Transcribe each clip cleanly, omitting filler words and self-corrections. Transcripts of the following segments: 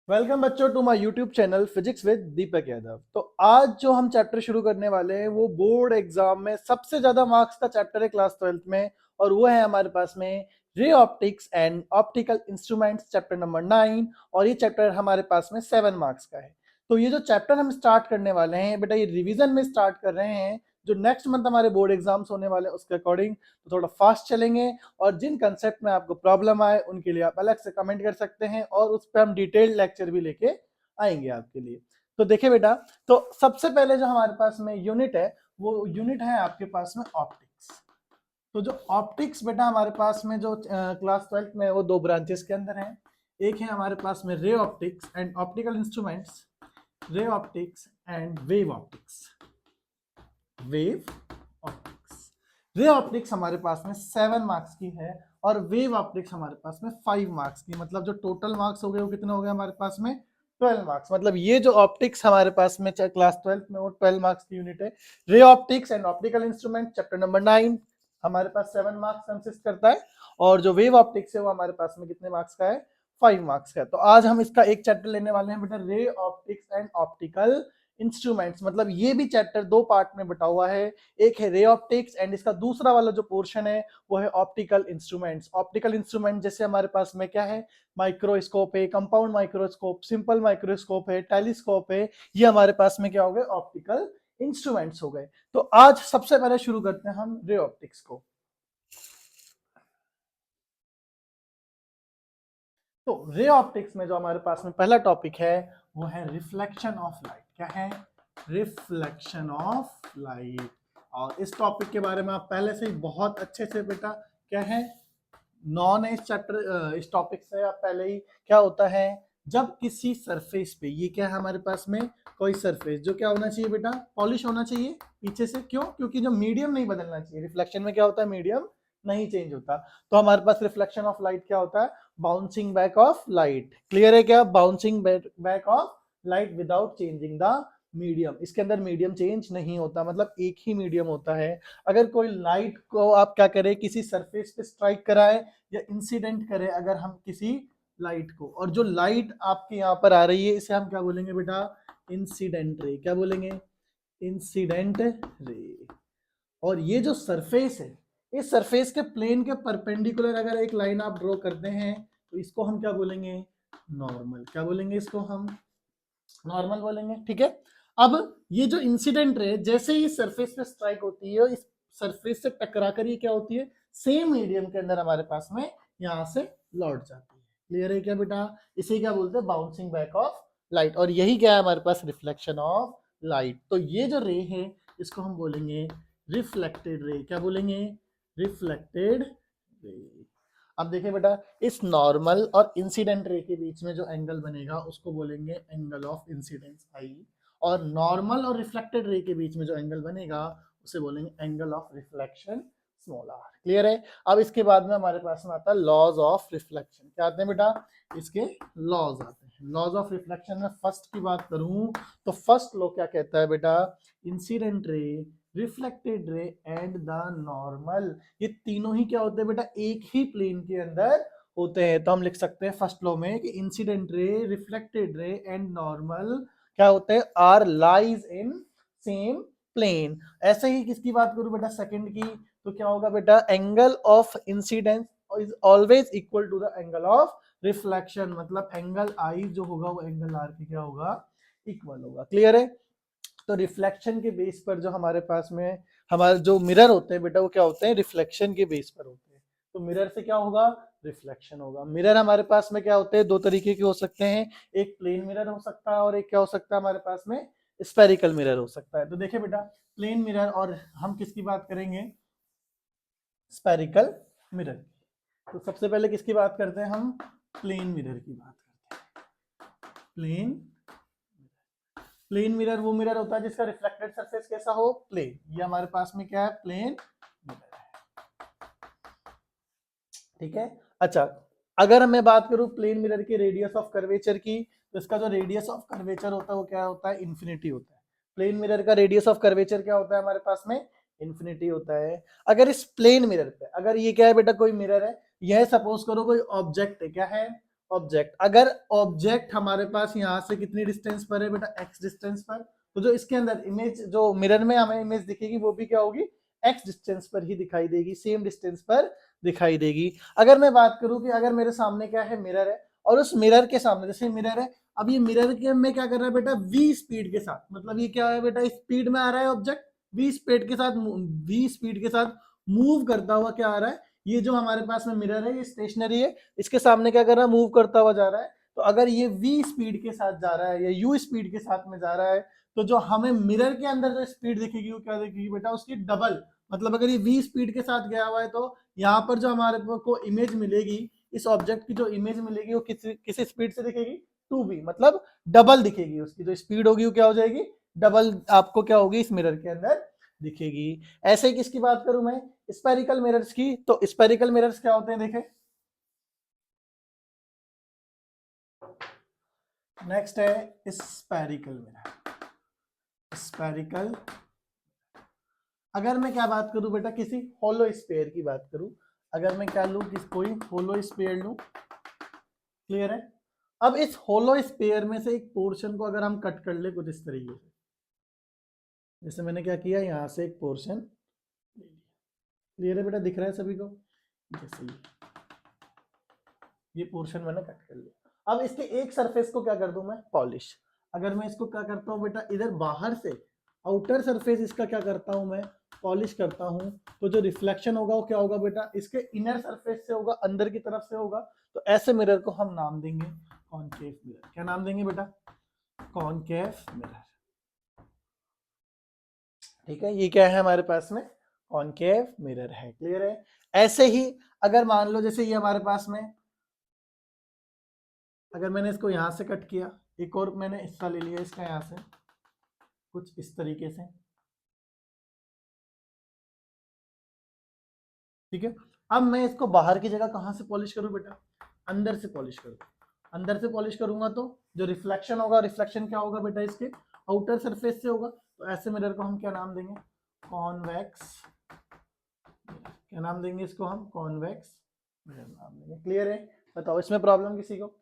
Welcome बच्चों to my YouTube channel physics with Deepak Yadav. तो आज जो हम चैप्टर शुरू करने वाले हैं वो बोर्ड एग्जाम में सबसे ज्यादा मार्क्स का चैप्टर है क्लास 12th में, और वो है हमारे पास में ray optics and optical instruments chapter number 9। और ये चैप्टर हमारे पास में 7 मार्क्स का है। तो ये जो चैप्टर हम स्टार्ट करने वाले हैं बेटा, ये रिवीजन में स्टार्ट कर रहे हैं। जो नेक्स्ट मंथ हमारे बोर्ड एग्जाम्स होने वाले हैं उसके अकॉर्डिंग तो थोड़ा फास्ट चलेंगे, और जिन कंसेप्ट में आपको प्रॉब्लम आए उनके लिए आप अलग से कमेंट कर सकते हैं, और उस पर हम डिटेल्ड लेक्चर भी लेके आएंगे आपके लिए। तो देखिए बेटा, तो सबसे पहले जो हमारे पास में यूनिट है वो यूनिट है आपके पास में ऑप्टिक्स। तो जो ऑप्टिक्स बेटा हमारे पास में जो क्लास 12th में वो दो ब्रांचेस के अंदर है। एक है हमारे पास में ray optics and optical instruments, ray optics and wave optics. Wave optics, ray optics हमारे पास में 7 मार्क्स की है, और वेव ऑप्टिक्स हमारे पास में 5 मार्क्स की। मतलब जो टोटल मार्क्स हो गए वो कितने हो गए हमारे पास में 12 मार्क्स। मतलब ये जो ऑप्टिक्स हमारे पास में क्लास 12th में वो 12 मार्क्स की यूनिट है। Ray optics and optical instrument chapter number 9 हमारे पास 7 मार्क्स कंसिस्ट करता है, और जो वेव ऑप्टिक्स है वो हमारे पास में कितने मार्क्स का है 5 मार्क्स का है। तो आज हम इसका एक चैप्टर लेने वाले हैं बेटा, ray optics and optical instruments. मतलब ये भी चैप्टर दो पार्ट में बटा हुआ है। एक है रे ऑप्टिक्स एंड इसका दूसरा वाला जो पोर्शन है वो है ऑप्टिकल इंस्ट्रूमेंट्स। ऑप्टिकल इंस्ट्रूमेंट जैसे हमारे पास में क्या है, माइक्रोस्कोप है, कंपाउंड माइक्रोस्कोप, सिंपल माइक्रोस्कोप है, टेलीस्कोप है। ये हमारे पास में क्या हो गए, ऑप्टिकल इंस्ट्रूमेंट्स हो गए। तो आज सबसे पहले शुरू करते हैं हम रे ऑप्टिक्स को। तो रे ऑप्टिक्स में जो हमारे पास में पहला टॉपिक है वो है रिफ्लेक्शन ऑफ लाइट। क्या है, रिफ्लेक्शन ऑफ लाइट। और इस टॉपिक के बारे में आप पहले से ही बहुत अच्छे से बेटा क्या है नॉन है इस चैप्टर इस टॉपिक से आप पहले ही। क्या होता है जब किसी सरफेस पे, ये क्या है हमारे पास में कोई सरफेस जो क्या होना चाहिए बेटा, पॉलिश होना चाहिए पीछे से। क्यों? क्योंकि जो मीडियम नहीं बदलना चाहिए। रिफ्लेक्शन में क्या होता है, मीडियम नहीं चेंज होता। तो हमारे पास रिफ्लेक्शन ऑफ लाइट क्या होता है, bouncing back of light. Clear है क्या, bouncing back of light without changing the medium. इसके अंदर मीडियम चेंज नहीं होता, मतलब एक ही मीडियम होता है। अगर कोई लाइट को आप क्या करें, किसी सरफेस पे स्ट्राइक कराए या इंसिडेंट करे अगर हम किसी लाइट को, और जो लाइट आपके यहाँ पर आ रही है इसे हम क्या बोलेंगे बेटा, इंसिडेंट रे। क्या बोलेंगे, इंसिडेंट रे। और ये जो सरफेस है, इस सरफेस के प्लेन के परपेंडिकुलर अगर एक लाइन आप ड्रॉ करते हैं तो इसको हम क्या बोलेंगे, नॉर्मल। क्या बोलेंगे, इसको हम नॉर्मल बोलेंगे। ठीक है। अब ये जो इंसिडेंट रे जैसे ही सरफेस पे स्ट्राइक होती है, इस सरफेस से टकरा कर ये क्या होती है, सेम मीडियम के अंदर हमारे पास में यहां से लौट जाती है। क्लियर है क्या बेटा, इसे क्या बोलते हैं, बाउंसिंग बैक ऑफ लाइट। और यही क्या है हमारे पास, रिफ्लेक्शन ऑफ लाइट। तो ये जो रे है इसको हम बोलेंगे रिफ्लेक्टेड रे। क्या बोलेंगे, रिफ्लेक्टेड रे। अब देखिए बेटा, इस नॉर्मल और इंसिडेंट रे के बीच में जो एंगल बनेगा उसको बोलेंगे एंगल ऑफ इंसिडेंस आई, और नॉर्मल और रिफ्लेक्टेड रे के बीच में जो एंगल बनेगा उसे बोलेंगे angle of reflection small r. Clear है। अब इसके बाद में हमारे पास में आता है लॉज ऑफ रिफ्लेक्शन। क्या आते हैं बेटा, इसके लॉज आते हैं। लॉज ऑफ रिफ्लेक्शन में फर्स्ट की बात करूं तो फर्स्ट लॉ क्या कहता है बेटा, incident ray, reflected ray and the normal, ये तीनों ही क्या होते हैं बेटा, एक ही प्लेन के अंदर होते हैं। तो हम लिख सकते हैं फर्स्ट लॉ में कि incident ray, reflected ray and normal क्या होते हैं, are lies in same plane. ऐसे ही किसकी बात करूं बेटा, सेकंड की, तो क्या होगा बेटा, angle of incidence is always equal to the angle of reflection. मतलब एंगल आई जो होगा वो एंगल आर के क्या होगा, इक्वल होगा। क्लियर है। तो रिफ्लेक्शन के बेस पर जो हमारे पास में हमारे जो मिरर होते हैं बेटा वो क्या होते हैं, रिफ्लेक्शन के बेस पर होते हैं। तो मिरर से क्या होगा, रिफ्लेक्शन होगा। मिरर हमारे पास में क्या होते हैं, दो तरीके के हो सकते हैं, एक प्लेन मिरर हो सकता है और एक क्या हो सकता है हमारे पास में स्पेरिकल मिरर हो सकता है। तो देखिए बेटा, प्लेन मिरर, और हम किसकी बात करेंगे, स्पेरिकल मिरर। तो सबसे पहले किसकी बात करते हैं हम, प्लेन मिरर की बात करते हैं। प्लेन मिरर वो मिरर होता है जिसका रिफ्लेक्टेड सरफेस कैसा हो, प्लेन। ये हमारे पास में क्या है, प्लेन मिरर है। ठीक है। अच्छा, अगर मैं बात करूं प्लेन मिरर की रेडियस ऑफ कर्वेचर की, तो इसका जो रेडियस ऑफ कर्वेचर होता है वो क्या होता है, इन्फिनिटी होता है। प्लेन मिरर का रेडियस ऑफ कर्वेचर क्या होता है हमारे पास में, इन्फिनिटी होता है। अगर इस प्लेन मिरर पे, अगर ये क्या है बेटा, कोई मिरर है, यह सपोज करो कोई ऑब्जेक्ट है, क्या है, ऑब्जेक्ट, अगर ऑब्जेक्ट हमारे पास यहाँ से कितनी डिस्टेंस पर है बेटा, x डिस्टेंस पर, तो जो इसके अंदर इमेज, जो मिरर में हमें इमेज दिखेगी वो भी क्या होगी, x डिस्टेंस पर ही दिखाई देगी, सेम डिस्टेंस पर दिखाई देगी। अगर मैं बात करूं कि अगर मेरे सामने क्या है, मिरर है, और उस मिरर के सामने जैसे मिरर है, अब ये मिरर के में क्या कर रहा है बेटा, v स्पीड के साथ, मतलब ये क्या है बेटा, स्पीड में आ रहा है ऑब्जेक्ट, v स्पीड के साथ, v स्पीड के साथ मूव करता हुआ क्या आ रहा है, ये जो हमारे पास में मिरर है ये स्टेशनरी है, इसके सामने क्या कर रहा है, मूव करता हुआ जा रहा है। तो अगर ये v स्पीड के साथ जा रहा है या u स्पीड के साथ में जा रहा है, तो जो हमें मिरर के अंदर जो स्पीड दिखेगी वो क्या दिखेगी बेटा, उसकी डबल। मतलब अगर ये v स्पीड के साथ गया हुआ है तो यहाँ पर जो हमारे को इमेज मिलेगी, इस ऑब्जेक्ट की जो इमेज मिलेगी वो किस स्पीड से दिखेगी, 2v, मतलब डबल दिखेगी, उसकी जो स्पीड होगी वो क्या हो जाएगी, डबल आपको क्या होगी इस मिरर के अंदर दिखेगी। ऐसे ही किसकी बात करूं मैं, स्पेरिकल मिरर्स की, तो स्पेरिकल मिरर्स क्या होते हैं देखें। नेक्स्ट है स्पेरिकल मिरर। स्पेरिकल, अगर मैं क्या बात करूं बेटा, किसी होलो स्फीयर की बात करूं, अगर मैं क्या लूं, कोई होलो स्फीयर लूं, क्लियर है। अब इस होलो स्फीयर में से एक पोर्शन को अगर हम कट कर ले कुछ इस तरीके से, जैसे मैंने क्या किया, यहां से एक पोर्शन ले लिया, क्लियर है बेटा, दिख रहा है सभी को, जैसे ये पोर्शन मैंने कट कर लिया। अब इसके एक सरफेस को क्या कर दूं मैं, पॉलिश। अगर मैं इसको क्या करता हूं बेटा, इधर बाहर से आउटर सरफेस इसका क्या करता हूं मैं, पॉलिश करता हूं, तो जो रिफ्लेक्शन होगा वो क्या होगा बेटा, इसके इनर सरफेस से होगा, अंदर की तरफ से होगा। तो ऐसे मिरर को हम नाम देंगे कॉनकेव मिरर। क्या नाम देंगे बेटा, कॉनकेव मिरर। ठीक है, ये क्या है हमारे पास में, कॉनकेव मिरर है, क्लियर है। ऐसे ही अगर मान लो जैसे ये हमारे पास में, अगर मैंने इसको यहां से कट किया, एक और मैंने हिस्सा ले लिया इसका यहां से, कुछ इस तरीके से, ठीक है। अब मैं इसको बाहर की जगह कहां से पॉलिश करूं बेटा, अंदर से पॉलिश करूं। अंदर से पॉलिश करूंगा तो जो रिफ्लेक्शन होगा, रिफ्लेक्शन क्या होगा बेटा, इसके आउटर सरफेस से होगा। तो ऐसे मिरर को हम क्या नाम देंगे, कॉन्वेक्स। क्या नाम देंगे इसको हम, कॉन्वेक्स मिरर नाम देंगे, क्लियर है। बताओ इसमें प्रॉब्लम किसी को।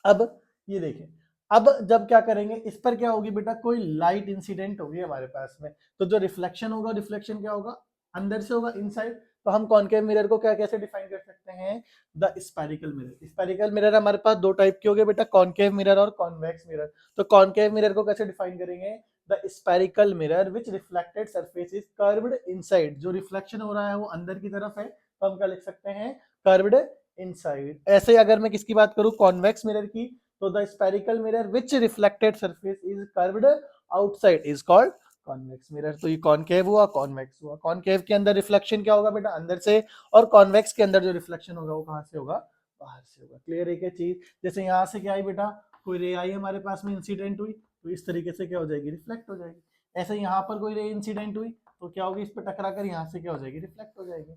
अब ये देखें, अब जब क्या करेंगे, इस पर क्या होगी बेटा, कोई लाइट इंसिडेंट होगी हमारे पास में, तो जो रिफ्लेक्शन होगा, रिफ्लेक्शन क्या होगा, अंदर से होगा, इनसाइड। तो हम कॉनकेव मिरर को क्या कैसे डिफाइन कर सकते हैं, the spherical mirror. Spherical mirror हमारे पास दो टाइप के हो गए बेटा, कॉनकेव मिरर और कॉन्वेक्स मिरर। तो कॉनकेव मिरर को कैसे डिफाइन करेंगे, the spherical mirror which reflected surface is curved inside. जो रिफ्लेक्शन हो रहा है वो अंदर की तरफ है, तो हम क्या लिख सकते हैं, कर्व्ड इनसाइड। ऐसे अगर मैं किसकी बात करूं, कॉन्वेक्स मिरर की, तो the spherical mirror which reflected surface is curved outside is called convex mirror. तो ये कॉनकेव हुआ, कॉन्वेक्स हुआ। कॉनकेव के अंदर रिफ्लेक्शन क्या होगा बेटा, अंदर से, और कॉन्वेक्स के अंदर जो रिफ्लेक्शन होगा वो कहां से होगा, बाहर से होगा, क्लियर है क्या चीज। जैसे यहां से क्या आई बेटा, कोई रे आई हमारे पास में इंसिडेंट हुई, तो इस तरीके से क्या हो जाएगी, रिफ्लेक्ट हो जाएगी। ऐसे यहाँ पर कोई रे इंसिडेंट हुई तो क्या होगी, इस पर टकरा कर यहाँ से क्या हो जाएगी, रिफ्लेक्ट हो जाएगी,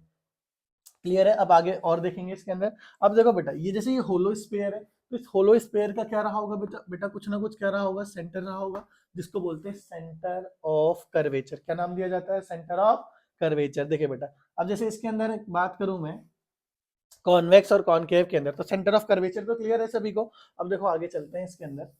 क्लियर है। अब आगे और देखेंगे इसके अंदर। अब देखो बेटा, ये जैसे ये होलो स्फीयर है, तो इस होलो स्फीयर का क्या रहा होगा बेटा, बेटा कुछ ना कुछ क्या रहा होगा, सेंटर रहा होगा, जिसको बोलते हैं सेंटर ऑफ कर्वेचर। क्या नाम दिया जाता है, सेंटर ऑफ कर्वेचर। देखिए बेटा, अब जैसे इसके अंदर एक बात करूं मैं, कॉन्वेक्स और कॉनकेव के अंदर, तो सेंटर ऑफ कर्वेचर तो क्लियर है सभी को। अब देखो आगे चलते हैं इसके अंदर।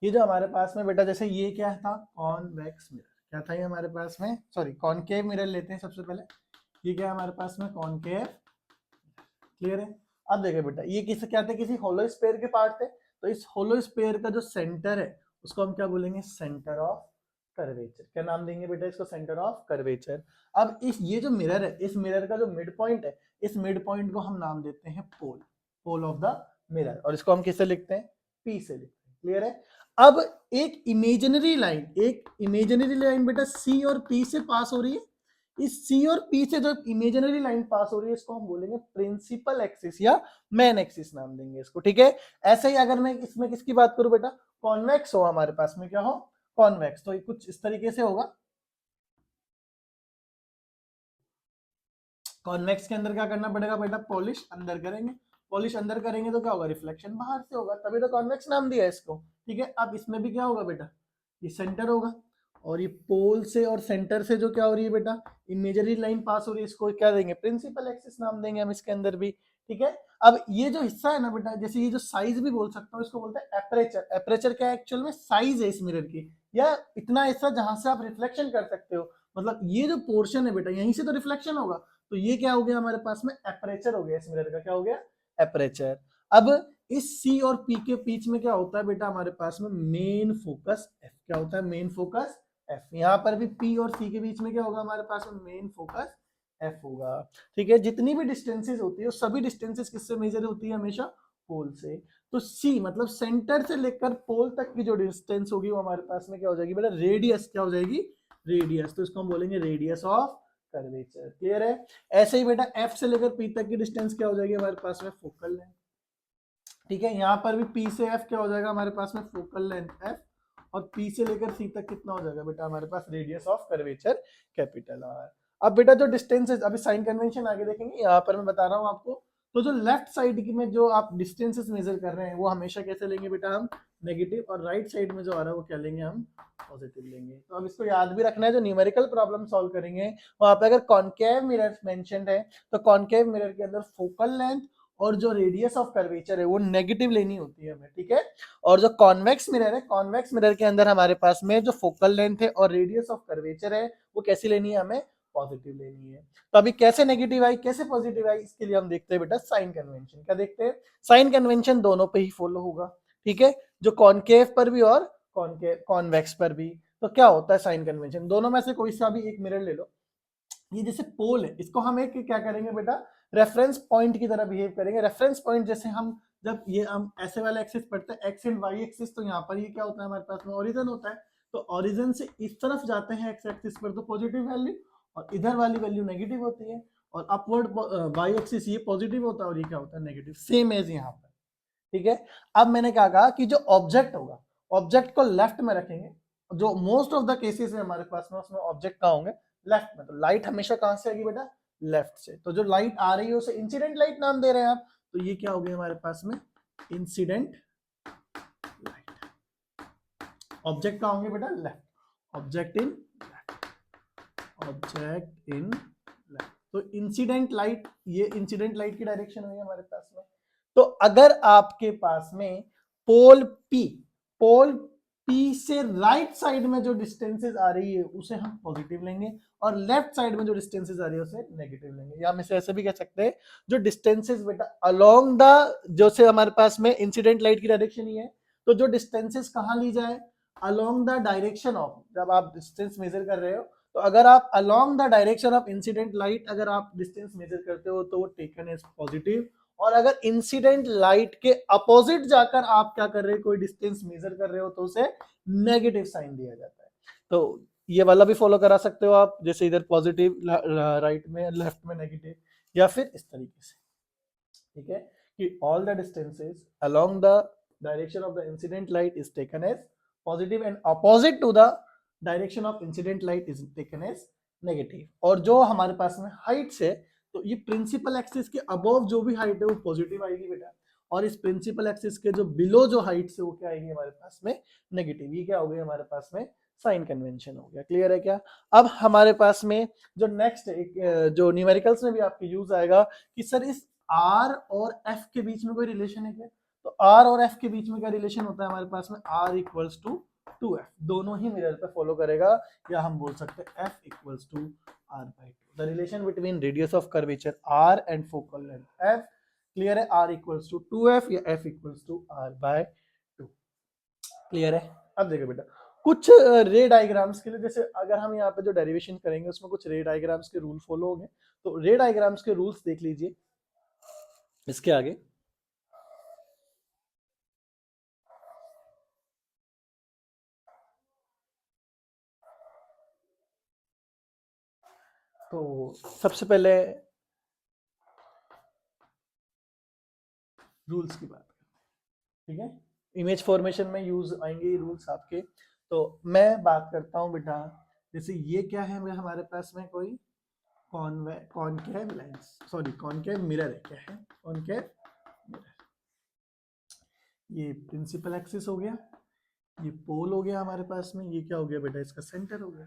ये जो हमारे पास में बेटा, जैसे ये क्या था, कॉन्वेक्स मिरर। क्या था ये हमारे पास में, सॉरी कॉनकेव मिरर लेते हैं सबसे पहले। ये क्या है हमारे पास में, कॉनकेव, क्लियर है। अब देखिए बेटा, ये किस क्या थे, किसी होलो स्फीयर के पार्ट थे। तो इस होलो स्फीयर का जो सेंटर है उसको हम क्या बोलेंगे, सेंटर ऑफ कर्वेचर। क्या नाम देंगे बेटा इसको, सेंटर ऑफ कर्वेचर। अब इस ये जो मिरर है, इस मिरर का जो मिड पॉइंट है, इस मिड पॉइंट को हम नाम देते हैं पोल, पोल ऑफ द मिरर। और इसको हम किससे लिखते हैं, पी से लिखते हैं, क्लियर है। अब एक इमेजिनरी लाइन बेटा सी और पी से पास हो रही है। इस सी और पी से जो इमेजिनरी लाइन पास हो रही है, इसको हम बोलेंगे प्रिंसिपल एक्सिस या मेन एक्सिस नाम देंगे इसको, ठीक है। ऐसे ही अगर मैं इसमें किसकी बात करूं बेटा, कॉन्वेक्स हो हमारे पास में, क्या हो, कॉन्वेक्स, तो ये कुछ इस तरीके से होगा। कॉन्वेक्स के अंदर क्या करना पड़ेगा बेटा, पॉलिश अंदर करेंगे। पॉलिश अंदर करेंगे तो क्या होगा, रिफ्लेक्शन बाहर से होगा, तभी तो कॉन्वेक्स नाम दिया है इसको, ठीक है। अब इसमें भी क्या होगा बेटा, ये सेंटर होगा, और ये पोल से और सेंटर से जो क्या हो रही है बेटा, इमेजिनरी लाइन पास हो रही है, इसको क्या देंगे, प्रिंसिपल एक्सिस नाम देंगे हम इसके अंदर भी। ठीक है, अब ये जो हिस्सा है ना बेटा, जैसे ये जो साइज भी बोल सकता हूँ, इसको बोलते हैं एपरेचर। एपरेचर क्या है, एक्चुअल में साइज है इस मिरर की, या इतना हिस्सा जहां से आप रिफ्लेक्शन कर सकते हो, मतलब ये जो पोर्शन है बेटा, यहीं से तो रिफ्लेक्शन होगा, तो ये क्या हो गया हमारे पास में, एपरेचर हो गया इस मिरर का, क्या हो गया, एपरेचर। अब इस सी और पी के बीच में क्या होता है बेटा, हमारे पास में मेन फोकस एफ, क्या होता है, मेन फोकस एफ। यहाँ पर भी पी और सी के बीच में क्या होगा हमारे पास में, मेन फोकस एफ होगा। ठीक है, जितनी भी डिस्टेंसेस होती है सभी डिस्टेंसेस किससे मेजर होती है, हमेशा पोल से। तो सी मतलब सेंटर से लेकर पोल तक की जो डिस्टेंस होगी वो हमारे पास में क्या हो जाएगी बेटा, रेडियस, क्या हो जाएगी, रेडियस। तो इसको हम बोलेंगे रेडियस ऑफ कर्वेचर। क्लियर है। ऐसे ही बेटा एफ से लेकर पी तक की डिस्टेंस क्या हो जाएगी हमारे पास में, फोकल लेंथ। ठीक है, यहाँ पर भी पी से एफ क्या हो जाएगा हमारे पास में, फोकल लेंथ एफ, और पी से लेकर सी तक कितना हो जाएगा बेटा हमारे पास, radius of curvature, capital R. अब बेटा जो डिस्टेंसेस, अभी साइन कन्वेंशन आगे देखेंगे, यहाँ पर मैं बता रहा हूँ आपको। तो जो लेफ्ट साइड की में जो आप डिस्टेंसेस मेजर कर रहे हैं वो हमेशा कैसे लेंगे बेटा हम, नेगेटिव, और राइट साइड में जो आ रहा है वो क्या लेंगे हम, पॉजिटिव लेंगे। तो अब इसको याद भी रखना है, जो न्यूमेरिकल प्रॉब्लम सॉल्व करेंगे वहां पे अगर कॉनकेव मिरर मेंशन्ड है तो कॉनकेव मिरर के अंदर फोकल लेंथ और जो रेडियस ऑफ कर्वेचर है वो नेगेटिव लेनी होती है हमें। ठीक है, और जो कॉन्वेक्स मिरर है, कॉन्वेक्स मिरर के अंदर हमारे पास में जो फोकल लेंथ है और रेडियस ऑफ कर्वेचर है वो कैसी लेनी है, हमें पॉजिटिव लेनी है। तो अभी कैसे नेगेटिव आई, कैसे पॉजिटिव आई, इसके लिए हम देखते हैं बेटा साइन कन्वेंशन। क्या देखते हैं, साइन कन्वेंशन दोनों पे ही फॉलो होगा। ठीक है, जो कॉनकेव पर भी और कॉनकेव कॉन्वेक्स पर भी। तो क्या होता है साइन कन्वेंशन, दोनों में से कोई सा भी एक मिरर ले लो, ये जैसे पोल है, इसको हम एक क्या करेंगे बेटा, रेफरेंस पॉइंट की तरह बिहेव करेंगे। रेफरेंस पॉइंट जैसे हम जब ये हम ऐसे वाला एक्सिस पढ़ते हैं, एक्स एंड वाई एक्सिस, तो यहाँ पर ये क्या होता है हमारे पास में, ओरिजिन होता है। तो ओरिजिन से इस तरफ जाते हैं एक्स एक्सिस पर तो पॉजिटिव वैल्यू, और इधर वाली वैल्यू नेगेटिव होती है, और अपवर्ड वाई एक्सिस ये पॉजिटिव होता है और ये क्या होता है, नेगेटिव, सेम एज यहाँ पर। ठीक है, अब मैंने क्या कहा कि जो ऑब्जेक्ट होगा, ऑब्जेक्ट को लेफ्ट में रखेंगे, जो मोस्ट ऑफ द केसेस है हमारे पास में उसमें ऑब्जेक्ट कहाँ होंगे, लेफ्ट में। तो लाइट हमेशा कहां से आएगी बेटा, लेफ्ट से। तो जो लाइट आ रही है उसे इंसिडेंट लाइट नाम दे रहे हैं आप, तो ये क्या हो गया हमारे पास में, इंसिडेंट लाइट। ऑब्जेक्ट कहाँ होंगे बेटा, left, object in left, object in left. तो इंसिडेंट लाइट, ये इंसिडेंट लाइट की डायरेक्शन हुई हमारे पास में। तो अगर आपके पास में पोल पी से राइट साइड में जो डिस्टेंसेस आ रही है उसे हम पॉजिटिव लेंगे, और लेफ्ट साइड में जो डिस्टेंसेस आ रही है उसे नेगेटिव लेंगे। या हम इसे ऐसे भी कह सकते हैं, जो डिस्टेंसेस बेटा अलोंग द, जो से हमारे पास में इंसिडेंट लाइट की डायरेक्शन ही है, तो जो डिस्टेंसेस कहां ली जाए, अलोंग द डायरेक्शन ऑफ, जब आप डिस्टेंस मेजर कर रहे हो तो अगर आप along the direction of incident light अगर आप डिस्टेंस मेजर करते हो तो वो टेकन एज पॉजिटिव, और अगर इंसिडेंट लाइट के अपोजिट जाकर आप क्या कर रहे हो, कोई डिस्टेंस मेजर कर रहे हो तो उसे नेगेटिव साइन दिया जाता है। तो ये वाला भी फॉलो करा सकते हो आप, जैसे इधर पॉजिटिव राइट में, लेफ्ट में नेगेटिव, या फिर इस तरीके से। ठीक है, कि all the distances along the direction of the incident light is taken as positive, and opposite to the direction of incident light is taken as negative. और जो हमारे पास में हाइट से, तो ये प्रिंसिपल एक्सिस के अबव जो भी हाइट है वो पॉजिटिव आएगी बेटा, और इस प्रिंसिपल एक्सिस के जो बिलो जो हाइट से वो क्या आएगी हमारे पास में, नेगेटिव। ये क्या हो गया हमारे पास में, साइन कन्वेंशन हो गया। क्लियर है क्या। अब हमारे पास में जो नेक्स्ट एक जो न्यूमेरिकल्स में भी आपके यूज आएगा कि सर इस आर और एफ के बीच में कोई रिलेशन है क्या, तो आर और एफ के बीच में क्या रिलेशन होता है हमारे पास में, आर इक्वल्स टू 2f, दोनों ही मिरर पे फॉलो करेगा, या हम बोल सकते हैं f equals to r by 2, the relation between radius of curvature r and focal length f। Clear है, r इक्वल्स टू 2f या f equals to r by 2। Clear है। अब देखो बेटा कुछ रे डायग्राम्स के लिए, जैसे अगर हम यहाँ पे जो डेरिवेशन करेंगे उसमें कुछ रे डायग्राम्स के रूल फॉलो होंगे, तो रे डायग्राम्स के रूल्स देख लीजिए इसके आगे। तो सबसे पहले रूल्स की बात करते हैं। ठीक है, इमेज फॉर्मेशन में यूज आएंगे ये रूल्स आपके। तो मैं बात करता हूँ बेटा, जैसे ये क्या है हमारे पास में कोई concave lens, sorry concave mirror है, क्या है, कॉनकेव मिरर। ये प्रिंसिपल एक्सिस हो गया, ये पोल हो गया हमारे पास में, ये क्या हो गया बेटा, इसका सेंटर हो गया।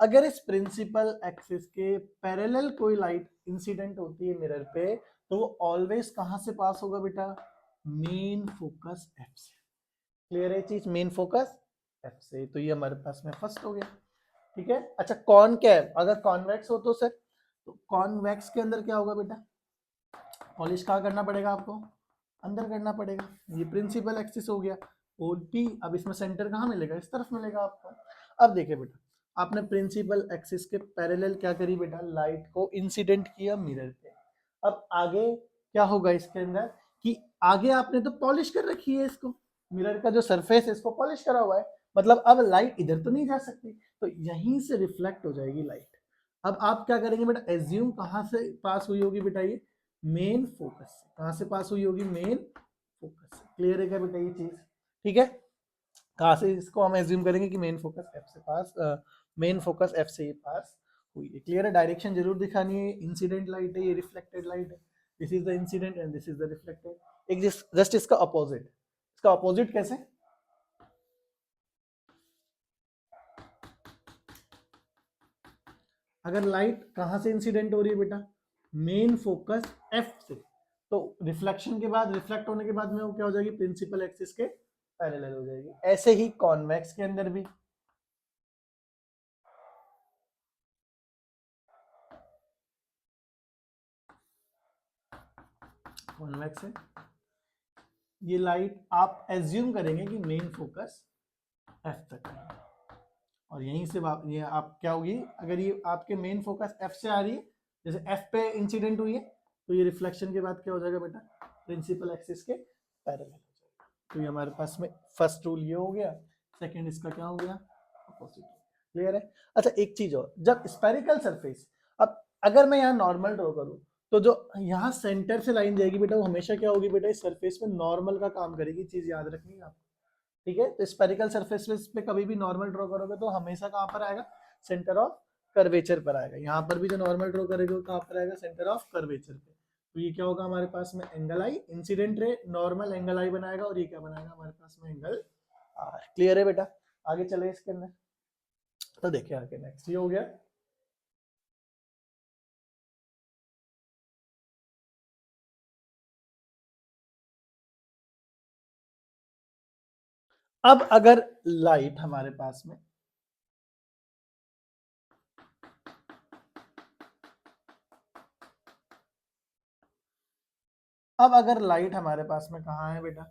अगर इस प्रिंसिपल एक्सिस के पैरेलल कोई लाइट इंसिडेंट होती है मिरर पे, तो वो ऑलवेज कहां से पास होगा बेटा, मेन फोकस एफ से। क्लियर है चीज, मेन फोकस एफ से। तो ये हमारे पास में फर्स्ट हो गया, ठीक है। अच्छा कॉनकेव, अगर कॉन्वेक्स हो तो सर, तो कॉन्वेक्स के अंदर क्या होगा बेटा, पॉलिश कहाँ करना पड़ेगा आपको, अंदर करना पड़ेगा। ये प्रिंसिपल एक्सिस हो गया ओ पी। अब इसमें सेंटर कहाँ मिलेगा, इस तरफ मिलेगा आपको। अब देखिए बेटा, आपने प्रिंसिपल एक्सिस के पैरेलल क्या करी बेटा, लाइट को इंसिडेंट किया मिरर पे। अब आगे क्या होगा इसके अंदर, कि आगे आपने तो पॉलिश कर रखी है इसको, मिरर का जो सरफेस है इसको पॉलिश करा हुआ है, मतलब अब लाइट इधर तो नहीं जा सकती, तो यहीं से रिफ्लेक्ट हो जाएगी लाइट। अब आप क्या करेंगे बेटा, एज्यूम कहाँ से पास हुई होगी बेटा, ये मेन फोकस से। कहां से पास हुई होगी, मेन फोकस से। क्लियर है क्या बेटा ये चीज, ठीक है। कहां से इसको हम एज्यूम करेंगे कि मेन फोकस एफ से पास, मेन फोकस एफ से ही पास हुई है। क्लियर है, डायरेक्शन जरूर दिखानी है। इंसिडेंट लाइट है, ये रिफ्लेक्टेड लाइट है, this is the incident and this is the reflected. एक जस्ट इसका अपोजिट, इसका अपोजिट कैसे, अगर लाइट कहां से इंसिडेंट हो रही है बेटा, मेन फोकस एफ से, तो रिफ्लेक्शन के बाद, रिफ्लेक्ट होने के बाद में वो क्या हो जाएगी, प्रिंसिपल एक्सिस के पैरेलल हो जाएगी। ऐसे ही कॉन्वेक्स के अंदर भी, कॉन्वेक्स है, ये लाइट आप एज्यूम करेंगे कि मेन फोकस एफ तक है, और यहीं से ये आप क्या होगी, अगर ये आपके मेन फोकस एफ से आ रही है, जैसे एफ पे इंसिडेंट हुई है, तो ये रिफ्लेक्शन के बाद क्या हो जाएगा बेटा, प्रिंसिपल एक्सिस के पैरेलल हो जाएगा। तो ये हमारे पास में फर्स्ट रूल ये हो गया, सेकंड इसका क्या हो गया, अपोजिट। क्लियर है। अच्छा एक चीज और, जब स्पेरिकल सरफेस, अब अगर मैं यहाँ नॉर्मल ड्रॉ करूँ, तो जो यहाँ सेंटर से लाइन जाएगी बेटा, वो हमेशा क्या होगी बेटा, इस सरफेस में नॉर्मल का काम करेगी, चीज याद रखनी है आपको, ठीक है। तो स्पेरिकल सरफेस पे कभी भी नॉर्मल ड्रॉ करोगे तो हमेशा कहाँ पर आएगा, सेंटर ऑफ कर्वेचर पर आएगा। यहाँ पर भी जो नॉर्मल ड्रॉ करेगा वो कहाँ पर आएगा, सेंटर ऑफ कर्वेचर पे। तो ये क्या होगा हमारे पास में, एंगल आई, इंसिडेंट रे नॉर्मल एंगल आई बनाएगा, और ये क्या बनाएगा हमारे पास में, एंगल आर। क्लियर है बेटा, आगे चले इसके अंदर। तो देखिए आगे नेक्स्ट ये हो गया। अब अगर लाइट हमारे पास में, अब अगर लाइट हमारे पास में कहाँ है बेटा,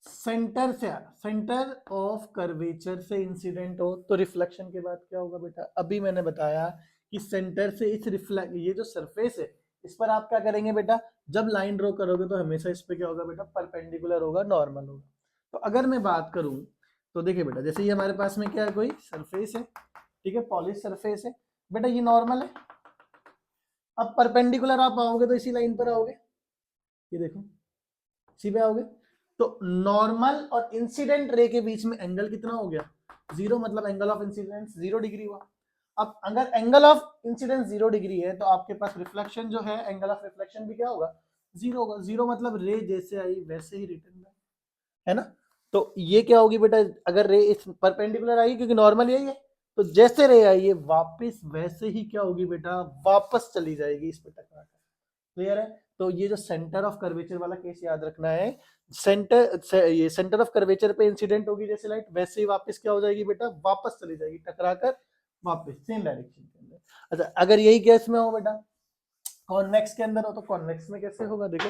सेंटर से, सेंटर ऑफ कर्वेचर से इंसिडेंट हो, तो रिफ्लेक्शन के बाद क्या होगा बेटा, अभी मैंने बताया कि सेंटर से इस रिफ्लेक्ट, ये जो सरफेस है इस पर आप क्या करेंगे बेटा, जब लाइन ड्रॉ करोगे तो हमेशा इस पे क्या होगा बेटा, परपेंडिकुलर होगा, नॉर्मल होगा। तो अगर मैं बात करूं, तो देखिए बेटा, जैसे ये हमारे पास में क्या है, कोई सरफेस है, ठीक है, पॉलिश सरफेस है बेटा, ये नॉर्मल है। अब परपेंडिकुलर आप आओगे तो इसी लाइन पर आओगे, ये देखो इसी पे आओगे, तो नॉर्मल और इंसिडेंट रे के बीच में एंगल कितना हो गया, जीरो, मतलब एंगल ऑफ इंसिडेंस 0 डिग्री हुआ। अब अगर एंगल ऑफ इंसिडेंस 0 डिग्री है, तो आपके पास रिफ्लेक्शन जो है, एंगल ऑफ रिफ्लेक्शन भी क्या होगा, जीरो होगा। जीरो मतलब रे जैसे आई वैसे ही रिटर्न है ना। तो ये क्या होगी बेटा, अगर रे इस परपेंडिकुलर आई, क्योंकि नॉर्मल यही है, तो जैसे रे आई है वापस वैसे ही क्या होगी बेटा, वापस चली जाएगी इस पे टकरा कर। क्लियर है। तो ये जो सेंटर ऑफ कर्वेचर वाला केस याद रखना है, ये सेंटर ऑफ कर्वेचर पे इंसिडेंट होगी जैसे लाइट, वैसे ही वापस क्या हो जाएगी बेटा, वापस चली जाएगी टकरा कर, वापस सेम डायरेक्शन के अंदर। अच्छा अगर यही केस में हो बेटा, कॉन्वेक्स के अंदर हो, तो कॉन्वेक्स में कैसे होगा, देखो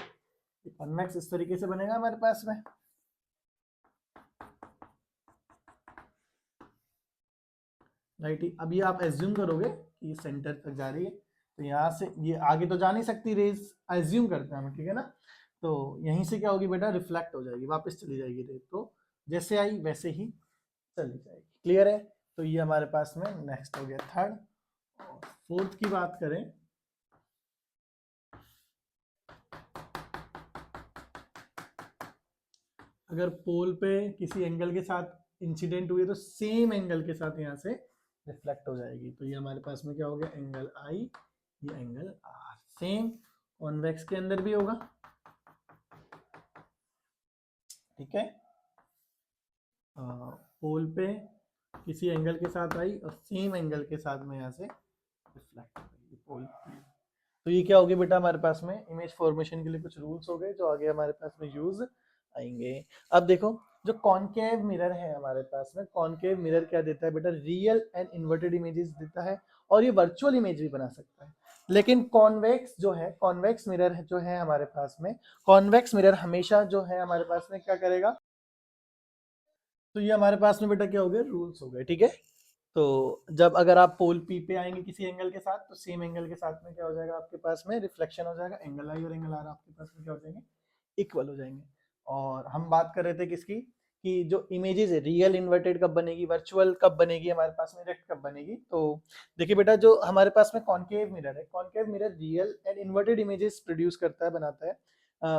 कॉन्वेक्स इस तरीके से बनेगा हमारे पास में, राइट। अभी आप एज्यूम करोगे कि ये सेंटर तक जा रही है, तो यहाँ से ये आगे तो जा नहीं सकती रेज, एज्यूम करते हैं हम, ठीक है ना। तो यहीं से क्या होगी बेटा, रिफ्लेक्ट हो जाएगी, वापस चली जाएगी रेज, तो जैसे आई वैसे ही चली जाएगी। क्लियर है। तो ये हमारे पास में नेक्स्ट हो गया थर्ड। और फोर्थ की बात करें, अगर पोल पे किसी एंगल के साथ इंसिडेंट हुई तो सेम एंगल के साथ यहाँ से रिफ्लेक्ट हो जाएगी। तो ये हमारे पास में क्या हो गया, एंगल आई, ये एंगल आर। सेम कॉन्वेक्स के अंदर भी होगा, ठीक है। पोल पे किसी एंगल के साथ आई और सेम एंगल के साथ में यहाँ से रिफ्लेक्ट हो गई पोल पे। तो ये क्या हो गया बेटा, हमारे पास में इमेज फॉर्मेशन के लिए कुछ रूल्स हो गए जो आगे हमारे पास में यूज आएंगे। अब देखो, जो कॉनकेव मिरर है हमारे पास में, कॉनकेव मिरर क्या देता है बेटा, रियल एंड इन्वर्टेड इमेजेस देता है और ये वर्चुअल इमेज भी बना सकता है। लेकिन कॉन्वेक्स जो है, कॉन्वेक्स मिरर जो है हमारे पास में, कॉन्वेक्स मिरर हमेशा जो है हमारे पास में क्या करेगा, तो ये हमारे पास में बेटा क्या हो गए, रूल्स हो गए, ठीक है। तो जब अगर आप पोल पी पे आएंगे किसी एंगल के साथ, तो सेम एंगल के साथ में क्या हो जाएगा आपके पास में, रिफ्लेक्शन हो जाएगा, एंगल आई और एंगल आर आपके पास में क्या हो जाएंगे, इक्वल हो जाएंगे। और हम बात कर रहे थे किसकी, कि जो इमेजेस है रियल इन्वर्टेड कब बनेगी, वर्चुअल कब बनेगी, हमारे पास में इरेक्ट कब बनेगी। तो देखिए बेटा, जो हमारे पास में कॉनकेव मिरर है, concave mirror real and inverted images produce करता है, बनाता है।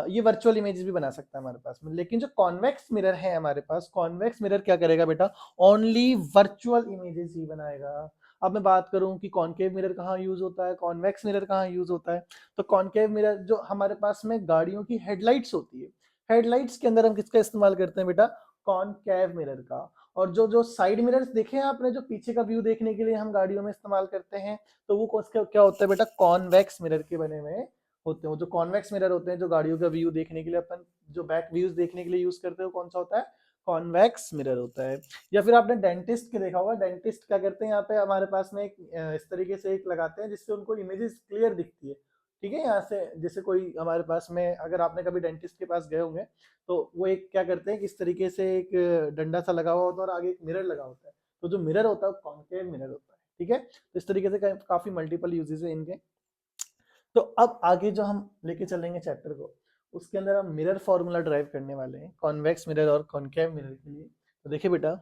ये वर्चुअल इमेजेस भी बना सकता है हमारे पास में। लेकिन जो कॉन्वेक्स मिरर है हमारे पास, कॉन्वेक्स मिरर क्या करेगा बेटा, ओनली वर्चुअल इमेजेस ही बनाएगा। अब मैं बात करूं कि कॉनकेव मिरर कहाँ यूज होता है, कॉन्वेक्स मिरर कहाँ यूज होता है, तो कॉनकेव मिरर जो हमारे पास में गाड़ियों की हेडलाइट्स होती है, हेडलाइट्स के अंदर हम किसका इस्तेमाल करते हैं बेटा, कॉनकेव मिरर का। और जो जो साइड मिरर्स देखे हैं आपने, जो पीछे का व्यू देखने के लिए हम गाड़ियों में इस्तेमाल करते हैं, तो वो क्या होता है बेटा, कॉन्वेक्स मिरर के बने हुए होते हैं। जो कॉन्वेक्स मिरर होते हैं, जो गाड़ियों का व्यू देखने के लिए अपन जो बैक व्यूज देखने के लिए यूज करते हैं, वो कौन सा होता है, कॉन्वेक्स मिरर होता है। या फिर आपने डेंटिस्ट के देखा होगा, डेंटिस्ट क्या करते हैं, यहाँ पे हमारे पास में एक इस तरीके से एक लगाते हैं जिससे उनको इमेजेस क्लियर दिखती है, ठीक है। यहाँ से जैसे कोई हमारे पास में, अगर आपने कभी डेंटिस्ट के पास गए होंगे, तो वो एक क्या करते हैं, किस तरीके से एक डंडा सा लगा हुआ होता है और आगे एक मिरर लगा होता है, तो जो मिरर होता है वो कॉन्केव मिरर होता है, ठीक है। तो इस तरीके से काफी मल्टीपल यूजेस है इनके। तो अब आगे जो हम लेके चलेंगे चैप्टर को, उसके अंदर हम मिरर फॉर्मूला ड्राइव करने वाले हैं, कॉन्वेक्स मिरर और कॉनकेव मिरर के लिए। तो देखिए बेटा,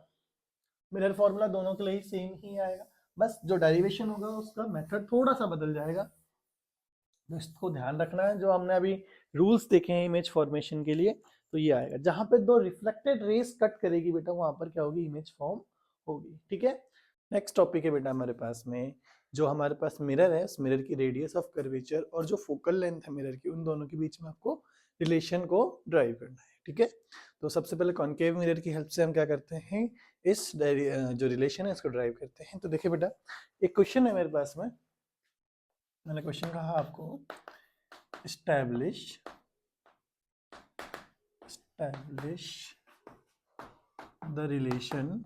मिरर फॉर्मूला दोनों के लिए सेम ही आएगा, बस जो डेरिवेशन होगा उसका मेथड थोड़ा सा बदल जाएगा। तो इसको ध्यान रखना है, जो हमने अभी रूल्स देखे हैं इमेज फॉर्मेशन के लिए, तो ये आएगा जहां पे दो रिफ्लेक्टेड रेस कट करेगी बेटा, वहां पर क्या होगी, इमेज फॉर्म होगी, ठीक है। नेक्स्ट टॉपिक है बेटा हमारे पास में, जो हमारे पास मिरर है, उस मिरर की रेडियस ऑफ कर्वेचर और जो फोकल लेंथ है मिरर की, उन दोनों के बीच में आपको रिलेशन को ड्राइव करना है, ठीक है। तो सबसे पहले कॉनकेव मिरर की हेल्प से हम क्या करते हैं, इस जो रिलेशन है इसको ड्राइव करते हैं। तो देखिए बेटा, एक क्वेश्चन है मेरे पास में, मैंने क्वेश्चन कहा आपको, establish the relation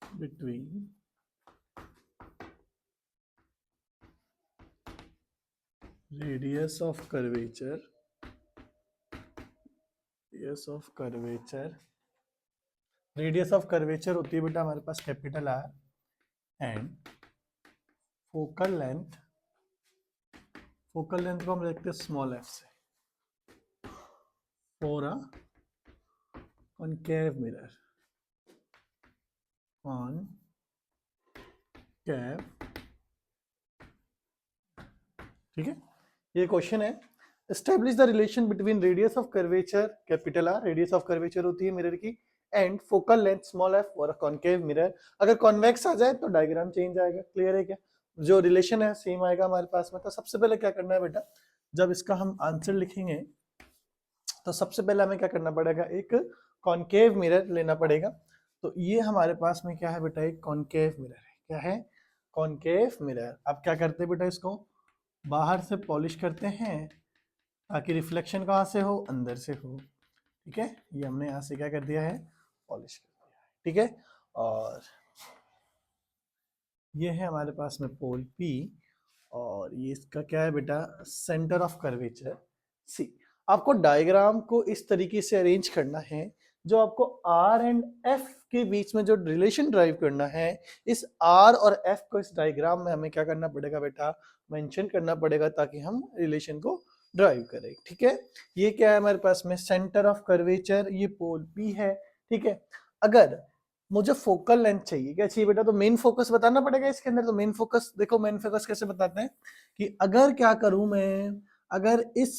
between radius of curvature होती है बेटा हमारे पास capital R and focal length को हम लिखते हैं स्मॉल f से, फॉर अ कॉनकेव मिरर, ठीक है। ये क्वेश्चन है, establish the relation between radius of curvature capital R, radius of curvature होती है मिरर की, and focal length small f और कॉनकेव मिरर। अगर कॉन्वेक्स आ जाए तो डायग्राम चेंज आएगा, क्लियर है क्या, जो रिलेशन है सेम आएगा हमारे पास में। तो सबसे पहले क्या करना है बेटा, जब इसका हम आंसर लिखेंगे तो सबसे पहले हमें क्या करना पड़ेगा, एक कॉनकेव मिरर लेना पड़ेगा। तो ये हमारे पास में क्या है बेटा, एक कॉनकेव मिरर है, क्या है, कॉनकेव मिरर। अब क्या करते हैं बेटा, इसको बाहर से पॉलिश करते हैं ताकि रिफ्लेक्शन कहाँ से हो, अंदर से हो, ठीक है। ये हमने यहाँ से क्या कर दिया है, पॉलिश कर दिया है, ठीक है। और ये है हमारे पास में पोल P, और ये इसका क्या है बेटा, सेंटर ऑफ कर्वेचर C। आपको डायग्राम को इस तरीके से अरेंज करना है, जो आपको R एंड F के बीच में जो रिलेशन ड्राइव करना है, इस R और F को इस डायग्राम में हमें क्या करना पड़ेगा बेटा, मेंशन करना पड़ेगा, ताकि हम रिलेशन को ड्राइव करें, ठीक है। ये क्या है हमारे पास में, सेंटर ऑफ कर्वेचर, ये पोल P है, ठीक है। अगर मुझे फोकल लेंथ चाहिए, क्या चाहिए बेटा, तो मेन फोकस बताना पड़ेगा इसके अंदर। तो मेन फोकस देखो, मेन फोकस कैसे बताते हैं, कि अगर क्या करूं मैं, अगर इस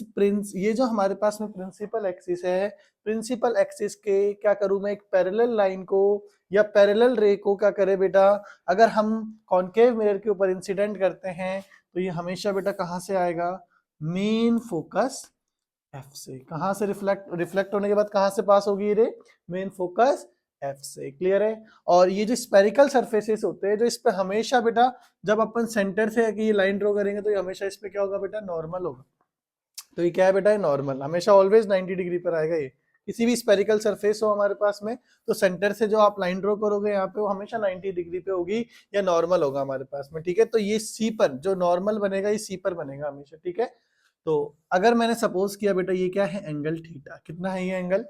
ये जो हमारे पास में प्रिंसिपल एक्सिस है, प्रिंसिपल एक्सिस के क्या करूं मैं, एक पैरेलल लाइन को या पैरेलल रे को क्या करे बेटा, अगर हम कॉनकेव मिरर के ऊपर इंसिडेंट करते हैं, तो ये हमेशा बेटा कहां से आएगा, मेन फोकस एफ से। कहां से रिफ्लेक्ट होने के बाद कहां से पास होगी ये रे? मेन फोकस एफ से। क्लियर है? और ये जो स्पेरिकल सरफेसेस होते हैं जो इस पे हमेशा बेटा जब अपन सेंटर से ये लाइन ड्रॉ करेंगे तो ये हमेशा इस पे क्या होगा बेटा? नॉर्मल होगा। तो ये क्या है बेटा? नॉर्मल, हमेशा ऑलवेज 90 डिग्री पर आएगा ये। किसी भी स्पेरिकल सरफेस हो हमारे पास में तो सेंटर से जो आप लाइन ड्रॉ करोगे यहाँ पे वो हमेशा 90 डिग्री पे होगी या नॉर्मल होगा हमारे पास में। ठीक है? तो ये सी पर जो नॉर्मल बनेगा ये सी पर बनेगा हमेशा। ठीक है? तो अगर मैंने सपोज किया बेटा ये क्या है? Angle theta. कितना है ये एंगल?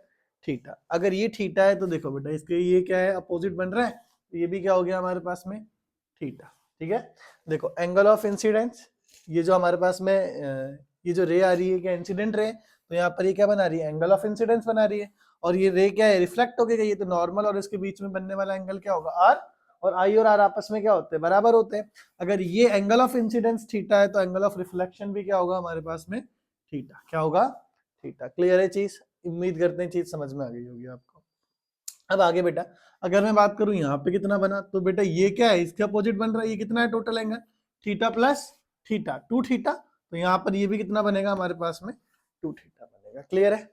थीटा। अगर ये थीटा है तो देखो बेटा इसके ये क्या है? अपोजिट बन रहा है, तो ये भी क्या हो गया हमारे पास में? थीटा। ठीक है? देखो एंगल ऑफ इंसिडेंस, ये जो हमारे पास में ये जो रे आ रही है क्या? Incident ray. तो यहाँ पर ये क्या बना रही है? एंगल ऑफ इंसिडेंस बना रही है। और ये रे क्या है? रिफ्लेक्ट होके गई है, तो नॉर्मल और इसके बीच में बनने वाला एंगल क्या होगा? आर। और आई और आर आपस में क्या होते हैं? बराबर होते हैं। अगर ये एंगल ऑफ इंसिडेंस थीटा है तो एंगल ऑफ रिफ्लेक्शन भी क्या होगा हमारे पास में? थीटा। क्या होगा? थीटा। क्लियर है चीज? उम्मीद करते हैं चीज समझ में आ गई होगी आपको। अब आगे बेटा अगर मैं बात करूं यहाँ पे कितना बना, तो बेटा ये क्या है? इसके अपोजिट बन रहा है। ये कितना है total angle? Theta plus theta, 2 theta. तो यहाँ पर ये भी कितना बनेगा हमारे पास में? 2 थीटा बनेगा। क्लियर है?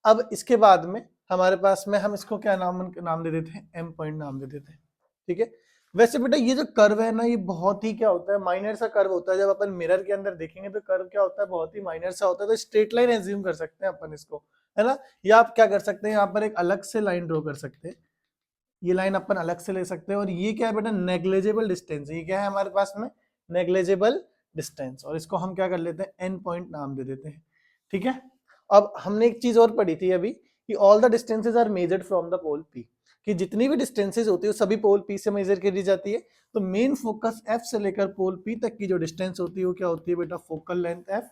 अब इसके बाद में हमारे पास में हम इसको क्या नाम दे देते हैं? एम पॉइंट नाम दे देते हैं। ठीक है? वैसे बेटा ये जो कर्व है ना ये बहुत ही क्या होता है? माइनर सा कर्व होता है। जब अपन मिरर के अंदर देखेंगे तो कर्व क्या होता है? बहुत ही माइनर सा होता है। तो स्ट्रेट लाइन एज्यूम कर सकते हैं अपन इसको, है ना? या आप क्या कर सकते हैं? यहाँ पर एक अलग से लाइन ड्रॉ कर सकते हैं। ये लाइन अपन अलग से ले सकते हैं। और ये क्या है बेटा? Negligible distance. ये क्या है हमारे पास में? Negligible distance. और इसको हम क्या कर लेते हैं? एन पॉइंट नाम दे देते हैं। ठीक है? अब हमने एक चीज और पढ़ी थी अभी कि all the distances are measured from the pole P, कि जितनी भी डिस्टेंसेस होती है वो सभी पोल पी से मेजर करी जाती है। तो मेन फोकस एफ से लेकर पोल पी तक की जो डिस्टेंस होती है वो क्या होती है बेटा? Focal length f.